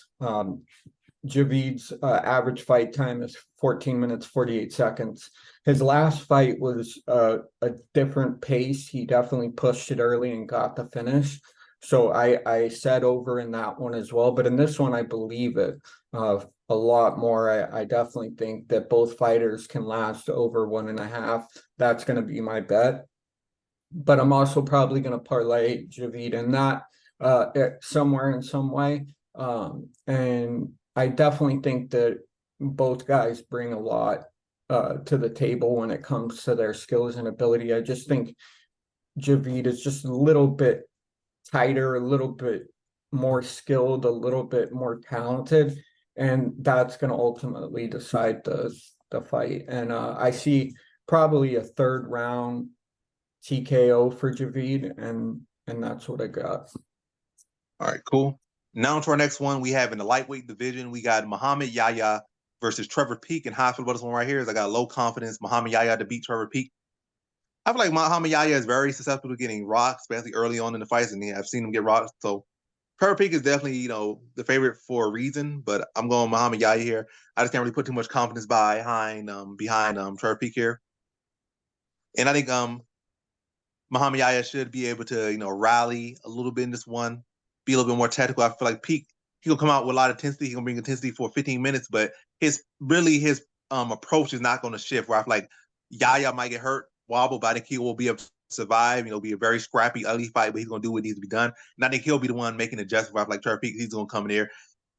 [SPEAKER 2] Javid's average fight time is 14 minutes 48 seconds. His last fight was a different pace. He definitely pushed it early and got the finish. So I said over in that one as well, but in this one I believe it a lot more. I definitely think that both fighters can last over 1.5. That's going to be my bet. But I'm also probably going to parlay Javid in that somewhere in some way. And I definitely think that both guys bring a lot to the table when it comes to their skills and ability. I just think Javid is just a little bit tighter, a little bit more skilled, a little bit more talented, and that's going to ultimately decide the fight. And I see probably a third round TKO for Javid, and and that's what I got.
[SPEAKER 1] All right, cool. Now to our next one. We have in the lightweight division, we got Muhammad Yahya versus Trevor Peek. And how I feel about this one right here is I got low confidence Muhammad Yahya to beat Trevor Peek. I feel like Muhammad Yahya is very susceptible to getting rocked, especially early on in the fights, and I've seen him get rocked. So Trevor Peek is definitely, the favorite for a reason, but I'm going Muhammad Yahya here. I just can't really put too much confidence behind Trevor Peek here. And I think Muhammad Yahya should be able to, rally a little bit in this one, be a little bit more technical. I feel like Peak, he'll come out with a lot of intensity. He's gonna bring intensity for 15 minutes, but his approach is not gonna shift. Where I feel like Yahya might get hurt, wobble, but I think he will be able to survive. Be a very scrappy, ugly fight, but he's gonna do what needs to be done. And I think he'll be the one making adjustments. I feel like Trevor Peak, he's gonna come in there.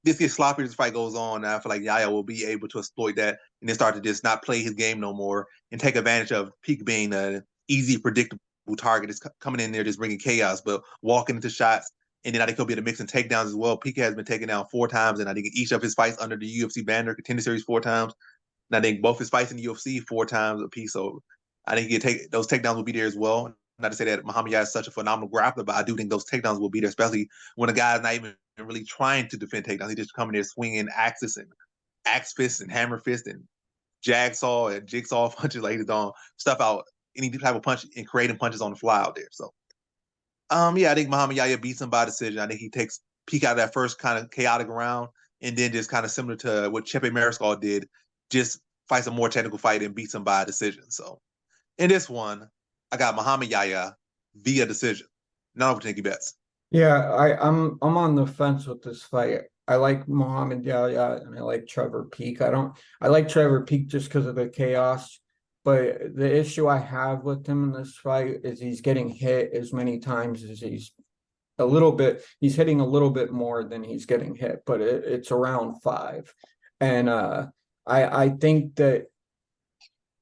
[SPEAKER 1] This gets sloppy as the fight goes on. And I feel like Yahya will be able to exploit that and then start to just not play his game no more and take advantage of Peak being an easy, predictable target is coming in there just bringing chaos, but walking into shots. And then I think he'll be able to mix in takedowns as well. Pika has been taken down 4 times, and I think each of his fights under the UFC banner, Contender Series 4 times. And I think both his fights in the UFC 4 times apiece. So I think those takedowns will be there as well. Not to say that Muhammad Yahya is such a phenomenal grappler, but I do think those takedowns will be there, especially when a guy is not even really trying to defend takedowns. He just coming there swinging axes and axe fists and hammer fists and jagsaw and jigsaw punches, like he's on stuff out any type of punch and creating punches on the fly out there. So yeah, I think Muhammad Yahya beats him by decision. I think he takes peek out of that first kind of chaotic round and then just kind of similar to what Chepe Mariscal did, just fights a more technical fight and beats him by a decision. So in this one, I got Muhammad Yahya via decision. Not over Nicky Betts.
[SPEAKER 2] Yeah, I'm on the fence with this fight. I like Muhammad Yahya and I like Trevor Peek. I like Trevor Peek just because of the chaos. But the issue I have with him in this fight is he's getting hit as many times as he's hitting a little bit more than he's getting hit, but it's around 5. And I think that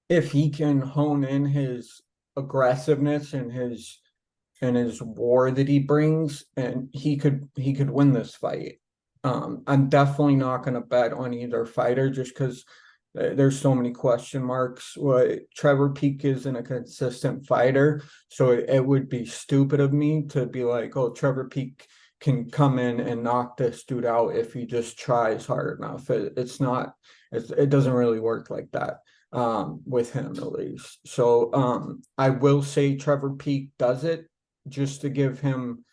[SPEAKER 2] if he can hone in his aggressiveness and his war that he brings, and he could win this fight. I'm definitely not going to bet on either fighter just because there's so many question marks. Trevor Peek isn't a consistent fighter, so it would be stupid of me to be like, oh, Trevor Peek can come in and knock this dude out if he just tries hard enough. It's not. It doesn't really work like that with him at least. So I will say Trevor Peek does it just to give him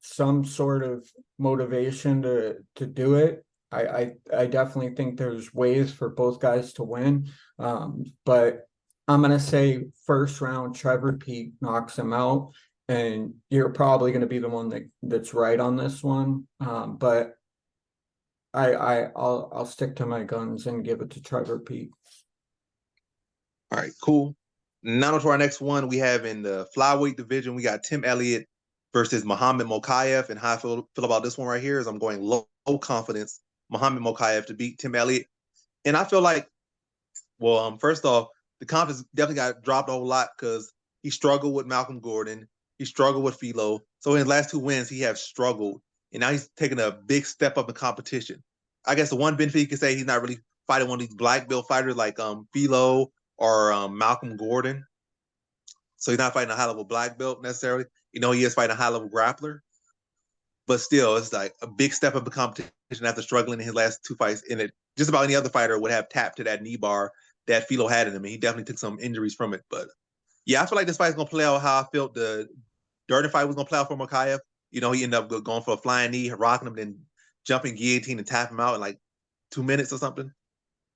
[SPEAKER 2] some sort of motivation to do it. I definitely think there's ways for both guys to win. But I'm gonna say first round Trevor Peek knocks him out, and you're probably gonna be the one that's right on this one. But I'll stick to my guns and give it to Trevor Peek.
[SPEAKER 1] All right, cool. Now to our next one. We have in the flyweight division, we got Tim Elliott versus Muhammad Mokaev. And how I feel about this one right here is I'm going low confidence Muhammad Mokaev to beat Tim Elliott. And I feel like, well, first off, the confidence definitely got dropped a whole lot because he struggled with Malcolm Gordon. He struggled with Philo. So in his last 2 wins, he has struggled. And now he's taking a big step up in competition. I guess the one benefit you could say he's not really fighting one of these black belt fighters like Philo or Malcolm Gordon. So he's not fighting a high level black belt necessarily. He is fighting a high level grappler. But still, it's like a big step up in competition after struggling in his last 2 fights. And it just about any other fighter would have tapped to that knee bar that Philo had in him. And he definitely took some injuries from it. But yeah, I feel like this fight's gonna play out how I felt the Durden fight was gonna play out for Mokaev. He ended up going for a flying knee, rocking him, then jumping guillotine and tap him out in like 2 minutes or something.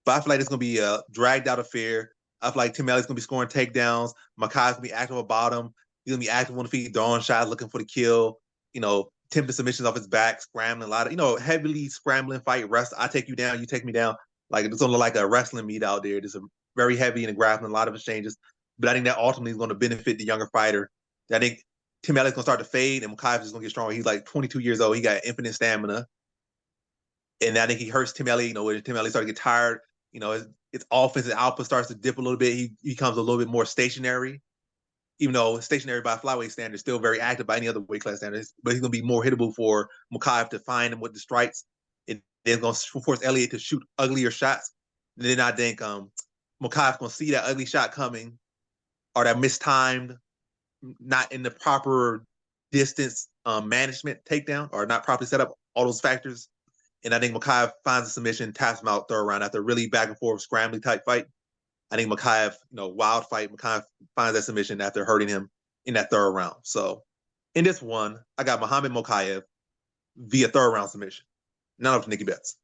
[SPEAKER 1] But I feel like it's gonna be a dragged out affair. I feel like Tim Elliott's gonna be scoring takedowns. Mokaev's gonna be active about him. He's gonna be active on the feet, throwing shots, looking for the kill. Attempting submissions off his back, scrambling a lot of, heavily scrambling fight. Rest. I take you down, you take me down. Like it's gonna look like a wrestling meet out there. Just a very heavy and grappling, a lot of exchanges. But I think that ultimately is going to benefit the younger fighter. I think Tim Elliott's gonna start to fade, and Mokaev is gonna get stronger. He's like 22 years old. He got infinite stamina, and I think he hurts Tim Elliott. When Tim Elliott starts to get tired, his offensive output starts to dip a little bit. He becomes a little bit more stationary, even though stationary by flyweight standards, still very active by any other weight class standards. But he's going to be more hittable for Mokaev to find him with the strikes. And then going to force Elliott to shoot uglier shots. And then I think Mokaev's going to see that ugly shot coming or that mistimed, not in the proper distance management takedown or not properly set up, all those factors. And I think Mokaev finds a submission, taps him out third round after a really back and forth scrambling type fight. I think Mokaev, wild fight. Mokaev finds that submission after hurting him in that third round. So in this one, I got Muhammad Mokaev via third round submission. None of Nikki Betts.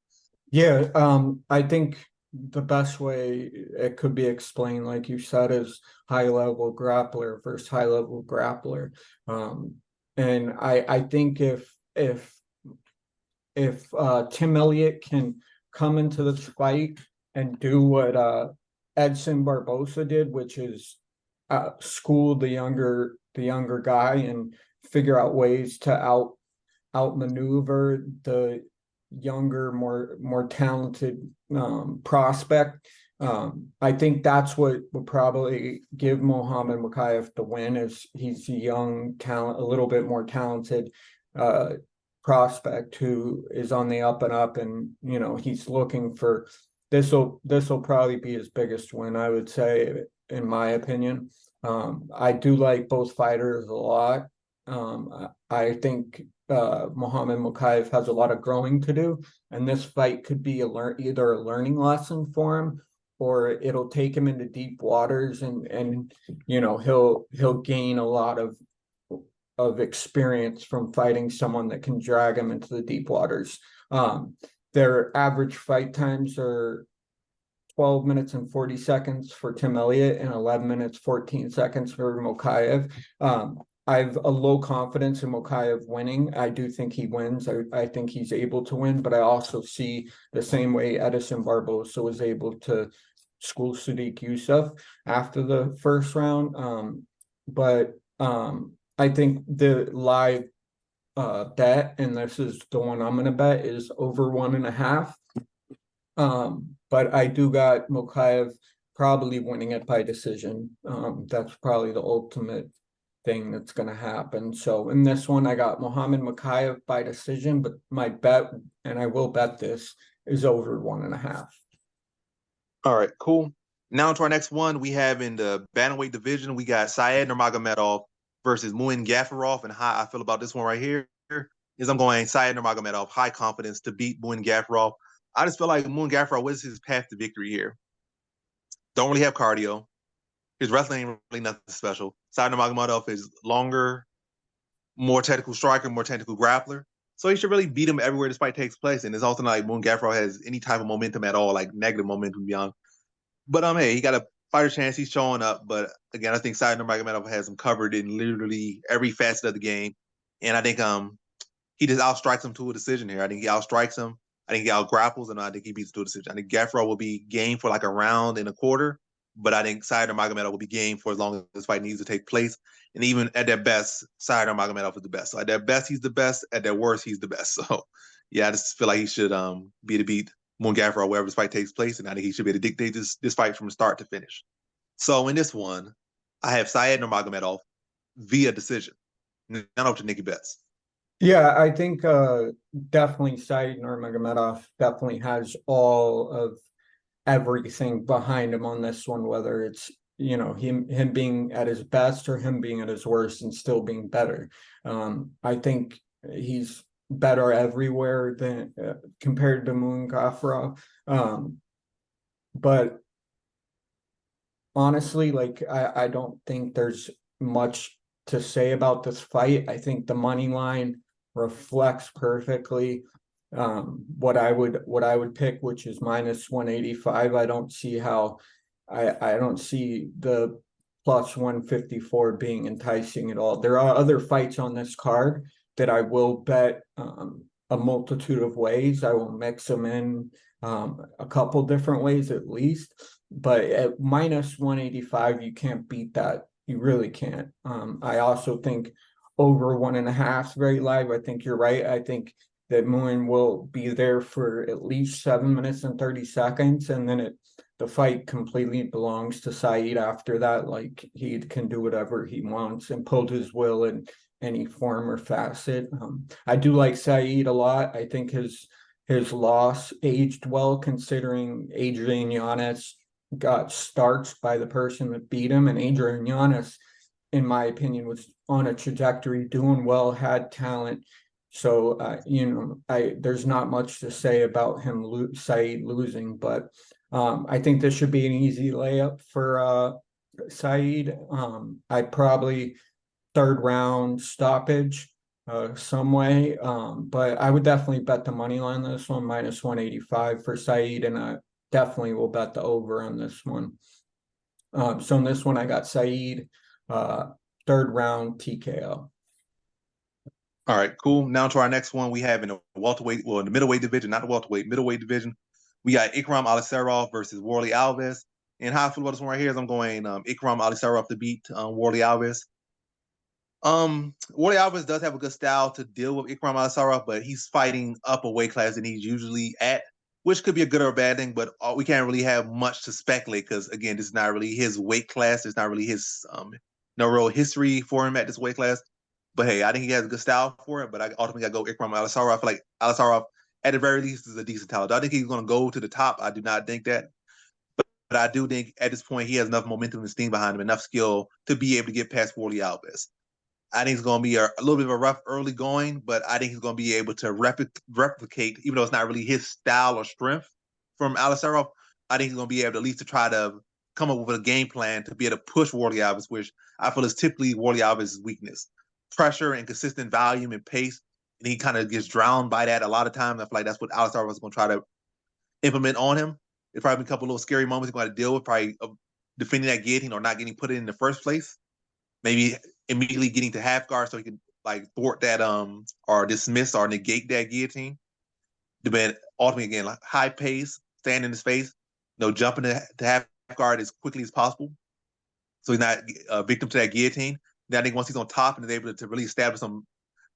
[SPEAKER 2] Yeah, I think the best way it could be explained, like you said, is high level grappler versus high level grappler. And I think if Tim Elliott can come into this fight and do what Edson Barbosa did, which is school the younger guy and figure out ways to outmaneuver the younger, more talented prospect. I think that's what would probably give Mohammed Mokaev the win, is he's a young talent, a little bit more talented prospect who is on the up and up, and he's looking for this will probably be his biggest win, I would say, in my opinion. I do like both fighters a lot. I think Mohammed Mokaev has a lot of growing to do, and this fight could be either a learning lesson for him, or it'll take him into deep waters, and he'll gain a lot of experience from fighting someone that can drag him into the deep waters. Their average fight times are 12 minutes and 40 seconds for Tim Elliott and 11 minutes 14 seconds for Mokaev. I have a low confidence in Mokaev winning. I do think he wins. I think he's able to win, but I also see the same way Edison Barbosa was able to school Sadiq Youssef after the first round. But I think the live bet, and this is the one I'm going to bet, is over 1.5. But I do got Mokaev probably winning it by decision. That's probably the ultimate thing that's going to happen. So in this one, I got Mohammed Mokaev by decision, but my bet, and I will bet this, is over 1.5.
[SPEAKER 1] All right, cool. Now to our next one. We have in the bantamweight division, we got Said Nurmagomedov versus Muin Gafurov. And how I feel about this one right here is I'm going Said Nurmagomedov, high confidence to beat Muin Gafurov. I just feel like Muin Gafurov was his path to victory here. Don't really have cardio. His wrestling ain't really nothing special. Said Nurmagomedov is longer, more technical striker, more technical grappler. So he should really beat him everywhere this fight takes place. And it's also not like Muin Gafurov has any type of momentum at all, like negative momentum beyond. But hey, he got a fighter chance. He's showing up. But again, I think Said Nurmagomedov has him covered in literally every facet of the game. And I think he just outstrikes him to a decision here. I think he outstrikes him. I think he outgrapples, and I think he beats to a decision. I think Gafurov will be game for like a round and a quarter, but I think Said Nurmagomedov will be game for as long as this fight needs to take place. And even at their best, Said Nurmagomedov is the best. So at their best, he's the best. At their worst, he's the best. So yeah, I just feel like he should be to beat Muin Gafurov wherever this fight takes place, and I think he should be able to dictate this fight from start to finish. So in this one, I have Said Nurmagomedov via decision. None of the Nikki Betts.
[SPEAKER 2] Yeah, I think definitely Said Nurmagomedov definitely has all of everything behind him on this one, whether it's him being at his best or him being at his worst and still being better. I think he's better everywhere than compared to Muin Gafurov. But honestly, like I don't think there's much to say about this fight. I think the money line reflects perfectly what I would pick, which is minus 185. I don't see how I don't see the plus 154 being enticing at all. There are other fights on this card that I will bet a multitude of ways. I will mix them in a couple different ways at least. But at minus 185, you can't beat that. You really can't. I also think over 1.5 is very live. I think you're right. I think that Muin will be there for at least 7 minutes and 30 seconds, and then the fight completely belongs to Said after that. Like, he can do whatever he wants, impose his will in any form or facet. I do like Said a lot. I think his loss aged well, considering Adrian Yanez got starched by the person that beat him, and Adrian Yanez in my opinion, was on a trajectory, doing well, had talent. So there's not much to say about him, Saeed losing, but I think this should be an easy layup for Saeed. I probably third round stoppage some way. But I would definitely bet the money line on this one, minus 185 for Saeed, and I definitely will bet the over on this one. So in this one, I got Saeed, uh, third round TKO.
[SPEAKER 1] All right, cool. Now to our next one. We have in the welterweight, well, in the middleweight division, not the welterweight, middleweight division. We got Ikram Alisarov versus Warley Alves. And how I feel about this one right here is I'm going Ikram Alisarov to beat Warley Alves. Warley Alves does have a good style to deal with Ikram Alisarov, but he's fighting up a weight class than he's usually at, which could be a good or a bad thing, but we can't really have much to speculate because, again, this is not really his weight class. It's not really his no real history for him at this weight class. But hey, I think he has a good style for it, but I ultimately got to go Ikram Alisarov. I feel like Alisarov, at the very least, is a decent talent. I think he's going to go to the top. I do not think that. But I do think at this point he has enough momentum and steam behind him, enough skill to be able to get past Warley Alves. I think it's going to be a little bit of a rough early going, but I think he's going to be able to replicate, even though it's not really his style or strength from Alisarov. I think he's going to be able to at least to try to come up with a game plan to be able to push Warley Alves, which I feel is typically Warley Alves' weakness. Pressure and consistent volume and pace, and he kind of gets drowned by that a lot of times. I feel like that's what Alisarov is going to try to implement on him. There's probably a couple of little scary moments he's going to deal with, probably defending that guillotine or not getting put in the first place. Maybe immediately getting to half guard so he can like thwart that or dismiss or negate that guillotine. But ultimately, again, like high pace, stand in his face, jumping to half guard as quickly as possible, so he's not a victim to that guillotine. Then I think once he's on top and is able to really establish some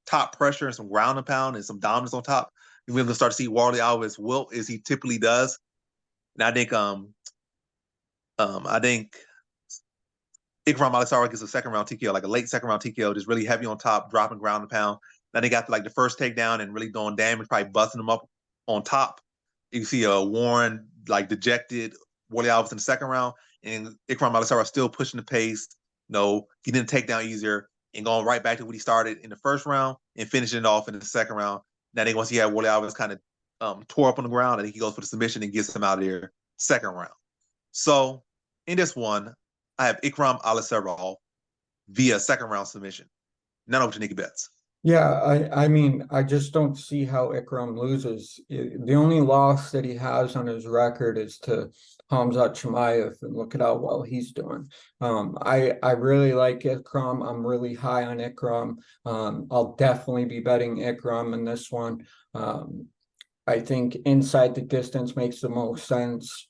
[SPEAKER 1] top pressure and some ground and pound and some dominance on top, we're going to start to see Warley Alves wilt as he typically does. And I think Ikram Alisarov gets a second round TKO, like a late second round TKO, just really heavy on top, dropping ground and pound. Then they got to like the first takedown and really doing damage, probably busting them up on top. You see a Warren, like dejected Warley Alves in the second round, and Ikram Alisarov still pushing the pace, getting the takedown easier and going right back to what he started in the first round and finishing it off in the second round. Now, I think once he had Warley Alves kind of tore up on the ground, I think he goes for the submission and gets him out of there second round. So in this one, I have Ikram Alisarov via second round submission. None over to Nikki Betts.
[SPEAKER 2] Yeah, I mean, I just don't see how Ikram loses. The only loss that he has on his record is to Hamzat Chimaev, and look at how well he's doing. I really like Ikram. I'm really high on Ikram. I'll definitely be betting Ikram in this one. I think inside the distance makes the most sense.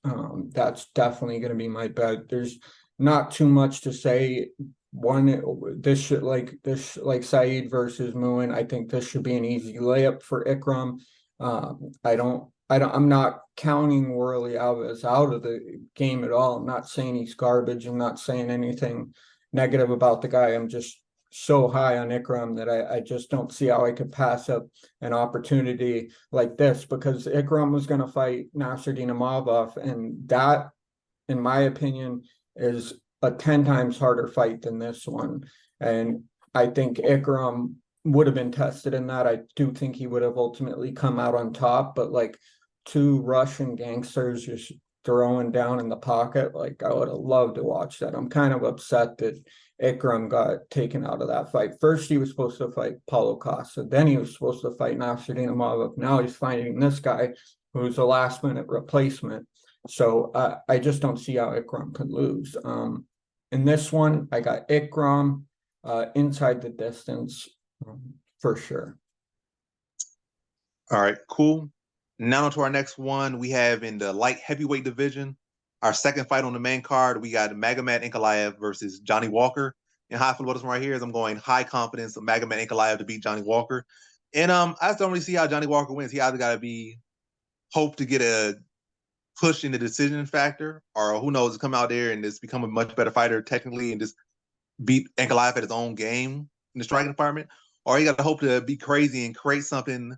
[SPEAKER 2] That's definitely going to be my bet. There's not too much to say. This should like Saeed versus Muin. I think this should be an easy layup for Ikram. I'm not counting Warley Alves out of the game at all. I'm not saying he's garbage. I'm not saying anything negative about the guy. I'm just so high on Ikram that I just don't see how I could pass up an opportunity like this, because Ikram was going to fight Nasruddin Imavov, and that, in my opinion, is a 10 times harder fight than this one. And I think Ikram would have been tested in that. I do think he would have ultimately come out on top, but like two Russian gangsters just throwing down in the pocket, like I would have loved to watch that. I'm kind of upset that Ikram got taken out of that fight. First, he was supposed to fight Paulo Costa. Then he was supposed to fight Nasruddin Imavov. Now he's fighting this guy who's a last minute replacement. So I just don't see how Ikram could lose. In this one, I got Ikram inside the distance for sure.
[SPEAKER 1] All right, cool. Now on to our next one. We have in the light heavyweight division, our second fight on the main card. We got Magomed Ankalaev versus Johnny Walker. And how I feel about this one right here is I'm going high confidence of Magomed Ankalaev to beat Johnny Walker. And I just don't really see how Johnny Walker wins. He either got to be hope to get a push in the decision factor, or who knows, come out there and just become a much better fighter technically and just beat Ankalaev at his own game in the striking department, or he got to hope to be crazy and create something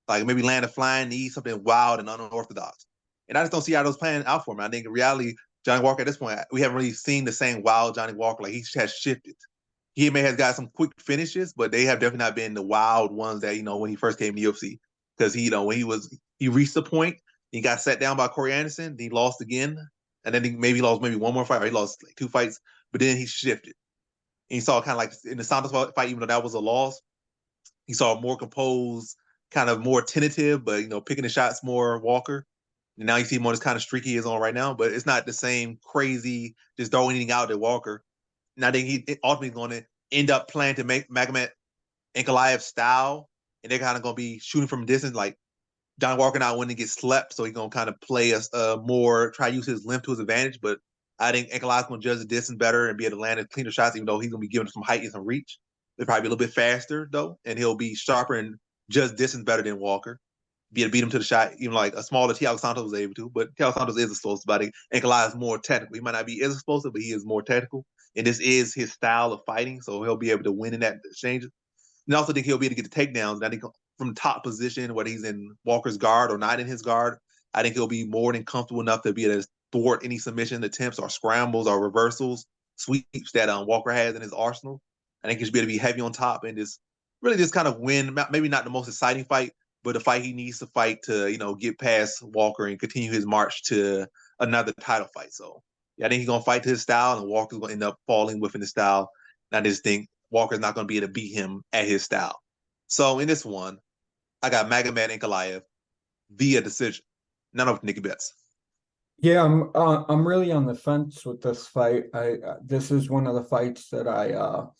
[SPEAKER 1] like maybe land a flying knee, something wild and unorthodox. And I just don't see how those playing out for him. I think in reality, Johnny Walker at this point, we haven't really seen the same wild Johnny Walker. Like he has shifted. he may have got some quick finishes, but they have definitely not been the wild ones that when he first came to UFC. Because when he reached the point, he got set down by Corey Anderson, he lost again, and then he maybe lost maybe one more fight, or he lost like 2 fights, but then he shifted. And he saw kind of like in the Santos fight, even though that was a loss, he saw more composed, kind of more tentative, but picking the shots more Walker. And now you see him on this kind of streak he is on right now, but it's not the same crazy just throwing anything out at Walker. And I think he ultimately going to end up playing to make Magomed Ankalaev style, and they're kind of going to be shooting from distance, like John Walker not wanting to get slept, so he's going to kind of play more, try to use his length to his advantage. But I think Ankalaev's going to judge the distance better and be able to land cleaner shots, even though he's going to be giving some height and some reach. They'll probably be a little bit faster, though, and he'll be sharper and judge distance better than Walker. Be able to beat him to the shot, even like a smaller Thiago Santos was able to. But Thiago Santos is explosive, but I think Ankalaev is more technical. He might not be as explosive, but he is more technical. And this is his style of fighting, so he'll be able to win in that exchange. And I also think he'll be able to get the takedowns. And I think from top position, whether he's in Walker's guard or not in his guard, I think he'll be more than comfortable enough to be able to thwart any submission attempts or scrambles or reversals, sweeps that Walker has in his arsenal. I think he should be able to be heavy on top and just kind of win. Maybe not the most exciting fight, but a fight he needs to fight to get past Walker and continue his march to another title fight. So yeah, I think he's gonna fight to his style, and Walker's gonna end up falling within his style. And I just think Walker's not gonna be able to beat him at his style. So in this one, I got Magomed Ankalaev via decision. None of Nikki Betts.
[SPEAKER 2] Yeah, I'm really on the fence with this fight. This is one of the fights that I'm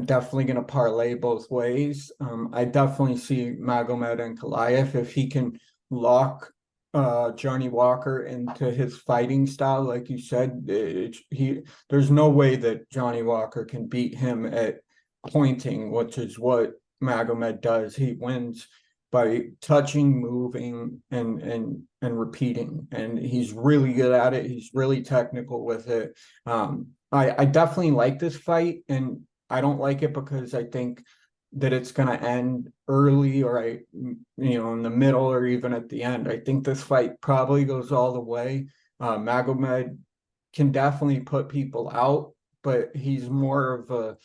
[SPEAKER 2] definitely going to parlay both ways. I definitely see Magomed Ankalaev if he can lock Johnny Walker into his fighting style, like you said. There's no way that Johnny Walker can beat him at pointing, which is what Magomed does. He wins by touching, moving, and repeating, and he's really good at it. He's really technical with it. I definitely like this fight, and I don't like it because I think that it's going to end early, or in the middle, or even at the end. I think this fight probably goes all the way. Magomed can definitely put people out, but he's more of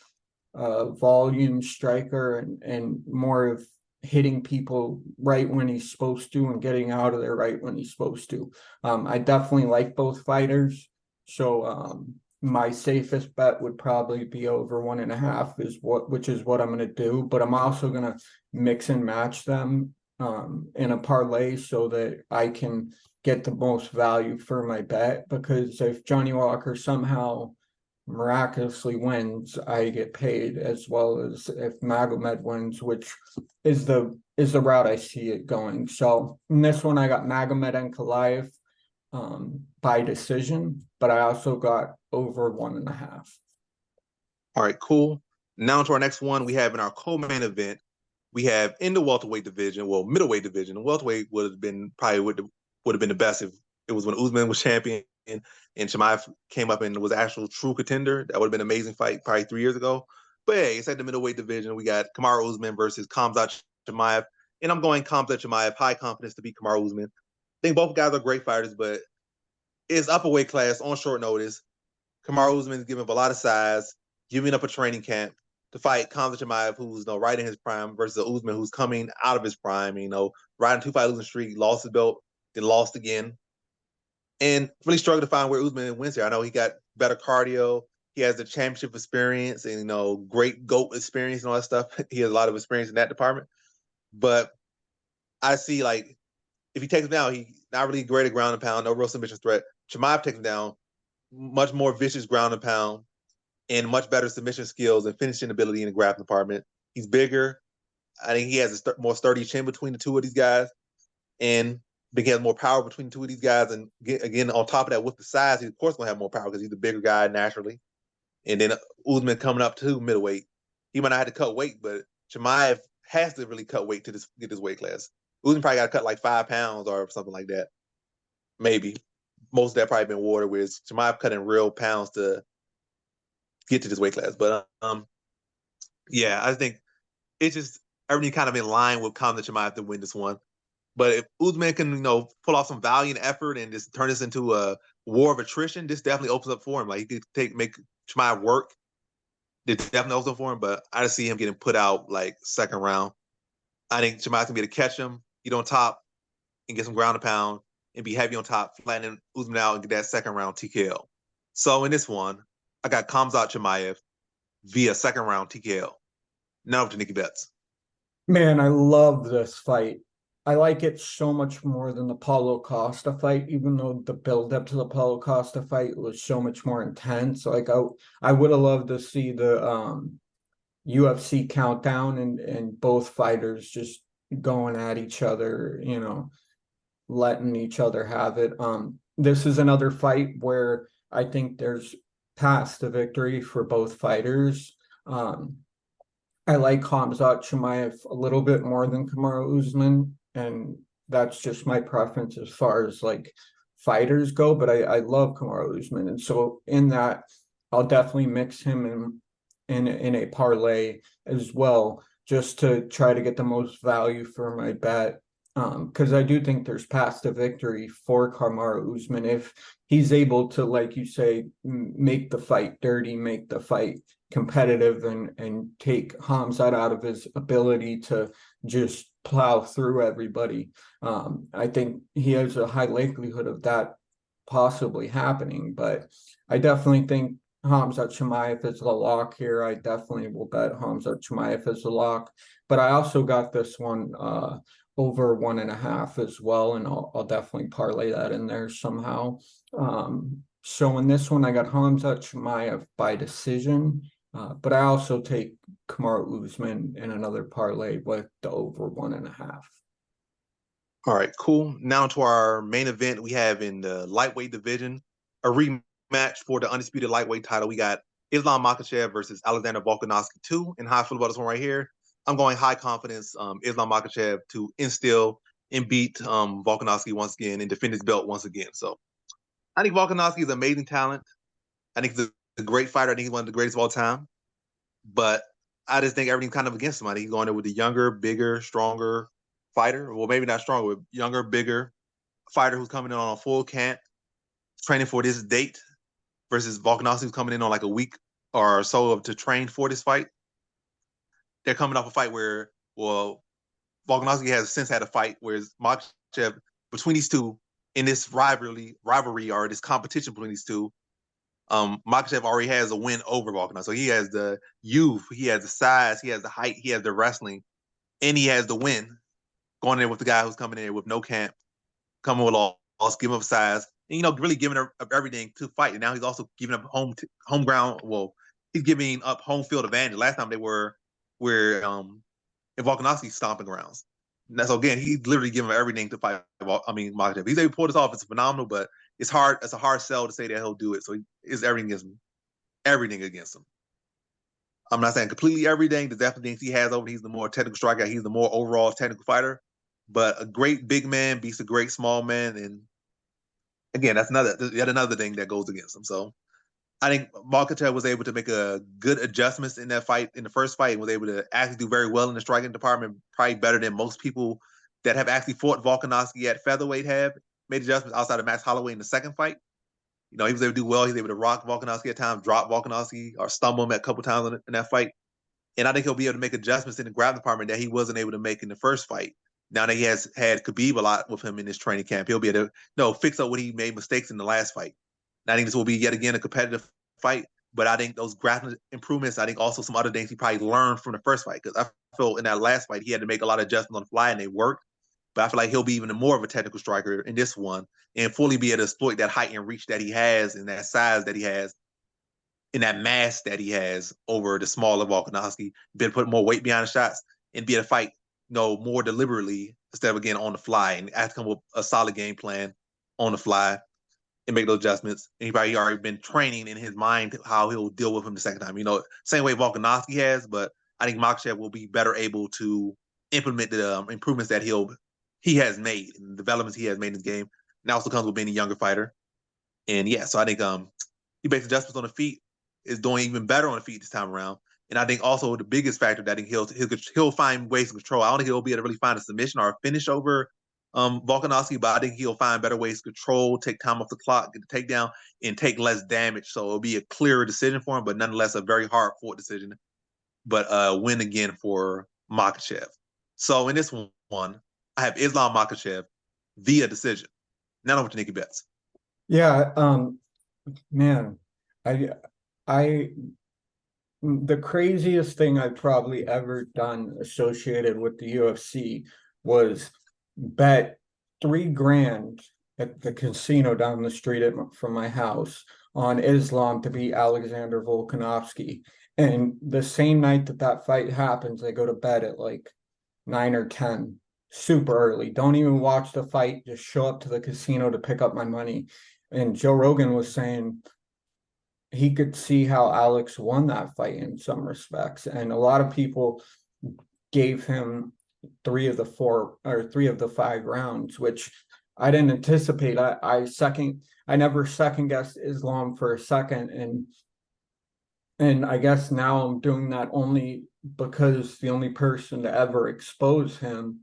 [SPEAKER 2] a volume striker and more of hitting people right when he's supposed to and getting out of there right when he's supposed to. I definitely like both fighters. So my safest bet would probably be over 1.5 which is what I'm going to do. But I'm also going to mix and match them in a parlay so that I can get the most value for my bet. Because if Johnny Walker somehow miraculously wins, I get paid, as well as if Magomed wins, which is the route I see it going. So in this one, I got Magomed Ankalaev by decision, but I also got over 1.5.
[SPEAKER 1] All right, cool. Now to our next one. We have in our co-main event, we have in the welterweight division, middleweight division. Welterweight would have been the best if it was when Usman was champion and Chimaev came up and was actual true contender. That would have been an amazing fight probably 3 years ago. But hey, it's at the middleweight division. We got Kamaru Usman versus Khamzat Chimaev, and I'm going Khamzat Chimaev. High confidence to beat Kamaru Usman. I think both guys are great fighters, but it's upper weight class on short notice. Kamaru Usman is giving up a lot of size, giving up a training camp to fight Khamzat Chimaev, who's right in his prime, versus Usman, who's coming out of his prime. Riding 2-fight losing streak, lost his belt, then lost again, and really struggled to find where Usman wins here. I know he got better cardio, he has the championship experience, and great GOAT experience and all that stuff. He has a lot of experience in that department. But I see, like, if he takes him down, he not really great at ground and pound, no real submission threat. Chimaev takes him down, much more vicious ground and pound, and much better submission skills and finishing ability in the grappling department. He's bigger. I think he has a more sturdy chin between the two of these guys, and he has more power between the two of these guys. And again, on top of that, with the size, he's of course going to have more power because he's the bigger guy naturally. And then Usman coming up to middleweight, he might not have to cut weight, but Chimaev has to really cut weight to get this weight class. Usman probably got to cut like 5 pounds or something like that, maybe. Most of that probably been water, whereas Chimaev cutting real pounds to get to this weight class. But yeah, I think it's just everything kind of in line with Khamzat Chimaev to win this one. But if Usman can, pull off some valiant effort and just turn this into a war of attrition, this definitely opens up for him. Like, he could make Chimaev work They're definitely also for him, but I just see him getting put out like second round. I think Chimaev's gonna be able to catch him, get on top, and get some ground and pound, and be heavy on top, flatten Usman out, and get that second round TKO. So in this one, I got Khamzat Chimaev via second round TKO. Now up to Nikki Betts.
[SPEAKER 2] Man, I love this fight. I like it so much more than the Paulo Costa fight, even though the build up to the Paulo Costa fight was so much more intense. Like I would have loved to see the UFC countdown and both fighters just going at each other, letting each other have it. This is another fight where I think there's past the victory for both fighters. I like Khamzat Chimaev a little bit more than Kamaru Usman, and that's just my preference as far as like fighters go. But I love Kamaru Usman, and so in that, I'll definitely mix him in a parlay as well, just to try to get the most value for my bet. Because I do think there's past a victory for Kamaru Usman if he's able to, like you say, make the fight dirty, make the fight competitive, and take Hamzat out of his ability to just plow through everybody. I think he has a high likelihood of that possibly happening, but I definitely think Hamzat Chimaev is the lock here. I definitely will bet Hamzat Chimaev is the lock, but I also got this one over 1.5 as well, and I'll definitely parlay that in there somehow. So in this one, I got Hamzat Chimaev by decision, but I also take Kamaru Usman in another parlay with the over 1.5.
[SPEAKER 1] All right, cool. Now to our main event we have in the lightweight division, a rematch for the undisputed lightweight title. We got Islam Makhachev versus Alexander Volkanovski 2. And how I feel about this one right here, I'm going high confidence Islam Makhachev to instill and beat Volkanovski once again and defend his belt once again. So I think Volkanovski is an amazing talent. I think he's a great fighter. I think he's one of the greatest of all time. But I just think everything's kind of against him. I think he's going there with a younger, bigger, stronger fighter. Well, maybe not stronger, but younger, bigger fighter who's coming in on a full camp, training for this date, versus Volkanovski who's coming in on like a week or so to train for this fight. They're coming off a fight where, well, Volkanovski has since had a fight, whereas Makhachev, between these two, in this rivalry or this competition between these two, Makhachev already has a win over Volkanovski. So he has the youth, he has the size, he has the height, he has the wrestling, and he has the win going in with the guy who's coming in with no camp, coming with loss, giving up size, and really giving up everything to fight. And now he's also giving up home ground. Well, he's giving up home field advantage. Last time they were in Volkanovski's stomping grounds. And so again, he's literally giving up everything to fight. Makhachev. He's able to pull this off. It's phenomenal, but it's hard. It's a hard sell to say that he'll do it. So it's everything against him. Everything against him. I'm not saying completely everything. There's definitely things he has over. He's the more technical striker. He's the more overall technical fighter. But a great big man beats a great small man, and again, that's yet another thing that goes against him. So I think Makhachev was able to make a good adjustments in that fight, in the first fight, and was able to actually do very well in the striking department, probably better than most people that have actually fought Volkanovski at featherweight have made adjustments outside of Max Holloway in the second fight. He was able to do well. He was able to rock Volkanovski at times, drop Volkanovski, or stumble him a couple times in that fight. And I think he'll be able to make adjustments in the grab department that he wasn't able to make in the first fight. Now that he has had Khabib a lot with him in his training camp, he'll be able to fix up what he made mistakes in the last fight. And I think this will be yet again a competitive fight. But I think those grappling improvements, I think also some other things he probably learned from the first fight. Because I feel in that last fight, he had to make a lot of adjustments on the fly and they worked. But I feel like he'll be even more of a technical striker in this one and fully be able to exploit that height and reach that he has and that size that he has and that mass that he has over the smaller Volkanovski, be able to put more weight behind the shots and be able to fight, more deliberately instead of again on the fly and have to come with a solid game plan on the fly and make those adjustments. And he probably already been training in his mind how he'll deal with him the second time. Same way Volkanovski has, but I think Makhachev will be better able to implement the improvements that he has made and the developments he has made in his game. And also comes with being a younger fighter. And yeah, so I think he makes adjustments on the feet, is doing even better on the feet this time around. And I think also the biggest factor that I think he'll find ways to control. I don't think he'll be able to really find a submission or a finish over Volkanovski, but I think he'll find better ways to control, take time off the clock, get the takedown, and take less damage. So it'll be a clearer decision for him, but nonetheless a very hard fought decision. But win again for Makhachev. So in this one, I have Islam Makhachev via decision. Now over to Nikki Betts.
[SPEAKER 2] Yeah, man, I I the craziest thing I've probably ever done associated with the UFC was bet 3 grand at the casino down the street from my house on Islam to beat Alexander Volkanovski. And the same night that that fight happens, I go to bed at like 9 or 10, super early. Don't even watch the fight, just show up to the casino to pick up my money. And Joe Rogan was saying he could see how Alex won that fight in some respects. And a lot of people gave him 3 of the 5 rounds, which I didn't anticipate. I never second guessed Islam for a second. And I guess now I'm doing that only because the only person to ever expose him,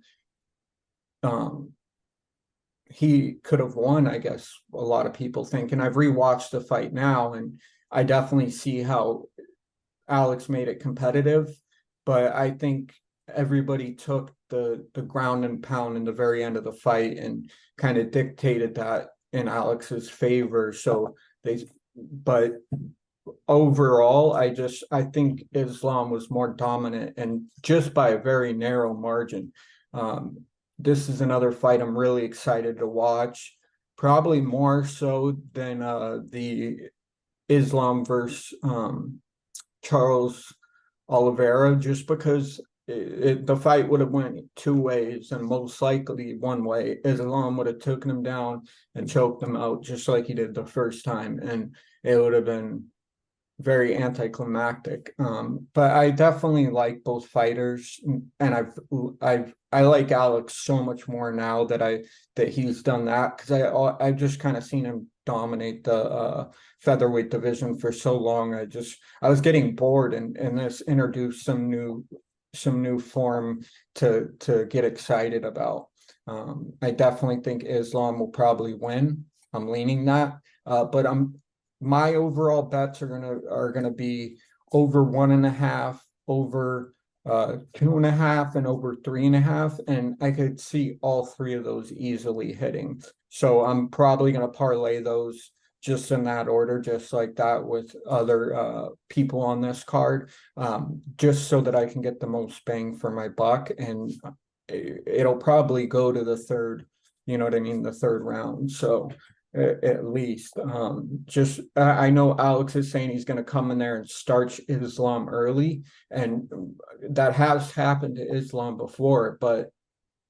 [SPEAKER 2] he could have won, I guess a lot of people think. And I've rewatched the fight now, and I definitely see how Alex made it competitive, but I think everybody took the ground and pound in the very end of the fight and kind of dictated that in Alex's favor. So but overall, I think Islam was more dominant and just by a very narrow margin. This is another fight I'm really excited to watch, probably more so than the Islam versus Charles Oliveira, just because the fight would have went 2 ways, and most likely one way. Islam would have taken him down and choked him out just like he did the first time, and it would have been very anticlimactic. But I definitely like both fighters, and I like Alex so much more now that he's done that, because I've just kind of seen him dominate the featherweight division for so long. I was getting bored, and this introduced some new form to get excited about. I definitely think Islam will probably win. I'm leaning that, but my overall bets are gonna be over 1.5, over 2.5, and over 3.5, and I could see all three of those easily hitting. So I'm probably gonna parlay those just in that order, just like that with other people on this card, just so that I can get the most bang for my buck, and it'll probably go to the third, you know what I mean, the third round. So at least. Just I know Alex is saying he's going to come in there and starch Islam early, and that has happened to Islam before. But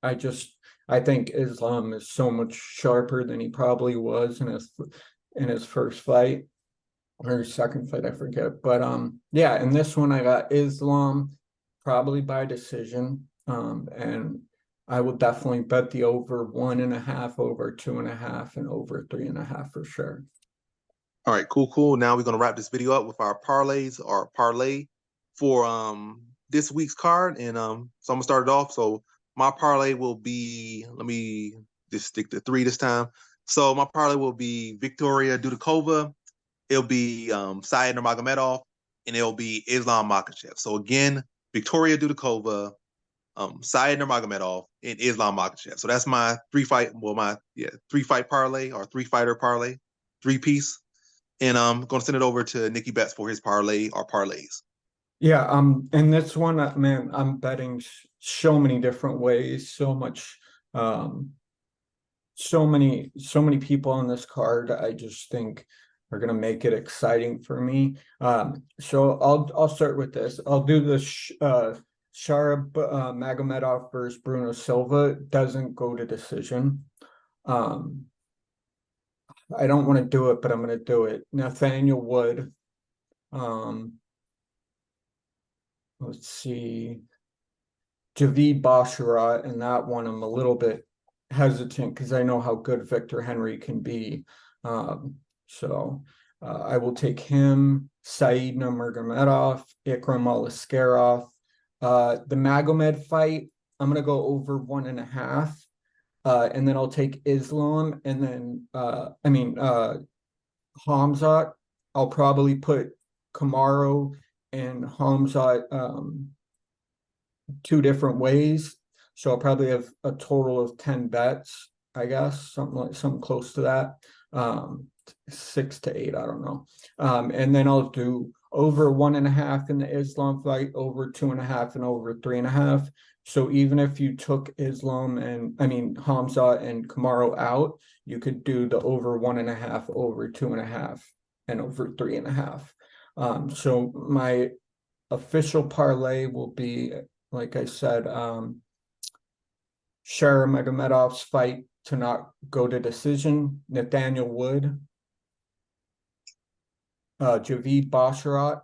[SPEAKER 2] I think Islam is so much sharper than he probably was in his first fight or his second fight, I forget. But yeah, in this one I got Islam probably by decision. And I will definitely bet the over 1.5, over 2.5, and over 3.5 for sure.
[SPEAKER 1] All right, cool. Now we're gonna wrap this video up with our parlays or parlay for this week's card. And so I'm gonna start it off. So my parlay will be, let me just stick to 3 this time. So my parlay will be Victoria Dudikova, it'll be Said Nurmagomedov, and it'll be Islam Makhachev. So again, Victoria Dudikova, Said Nurmagomedov, and Islam Makhachev. So that's my 3-fight parlay or 3-fighter parlay, 3-piece. And I'm going to send it over to Nikki Betts for his parlay or parlays.
[SPEAKER 2] Yeah, and this one, man, I'm betting so many different ways, so many people on this card. I just think are gonna make it exciting for me. So I'll start with this. I'll do the Sharab Magomedov versus Bruno Silva. Doesn't go to decision. I don't want to do it, but I'm going to do it. Nathaniel Wood. Let's see. Javid Basharat, and that one I'm a little bit hesitant because I know how good Victor Henry can be. So I will take him. Said Nurmagomedov, Ikram Aliskerov. The Magomed fight, I'm going to go over 1.5. And then I'll take Islam, and then I mean Hamzat. I'll probably put Kamaru and Hamzat two different ways. So I'll probably have a total of 10 bets, I guess, something close to that. 6 to 8, I don't know. And then I'll do over 1.5 in the Islam fight, over 2.5, and over 3.5. So even if you took Islam and I mean Hamza and Kamaru out, you could do the over 1.5, over 2.5, and over 3.5. So my official parlay will be, like I said, Shara Magomedov's fight to not go to decision, Nathaniel Wood, Javid Basharat,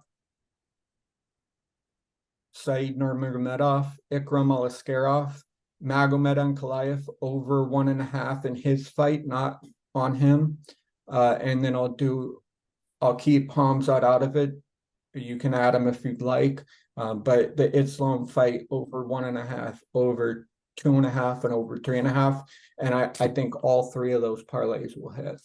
[SPEAKER 2] Said Nurmagomedov, Ikram Alaskarov, Magomed Ankalaev over 1.5 in his fight, not on him. And then I'll keep Hamzat out of it. You can add him if you'd like. But the Islam fight over 1.5, over 2.5, and over 3.5. And I think all three of those parlays will hit.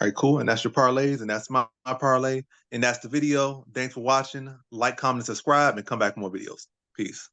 [SPEAKER 1] All right, cool. And that's your parlays, and that's my parlay, and that's the video. Thanks for watching. Like, comment, and subscribe, and come back for more videos. Peace.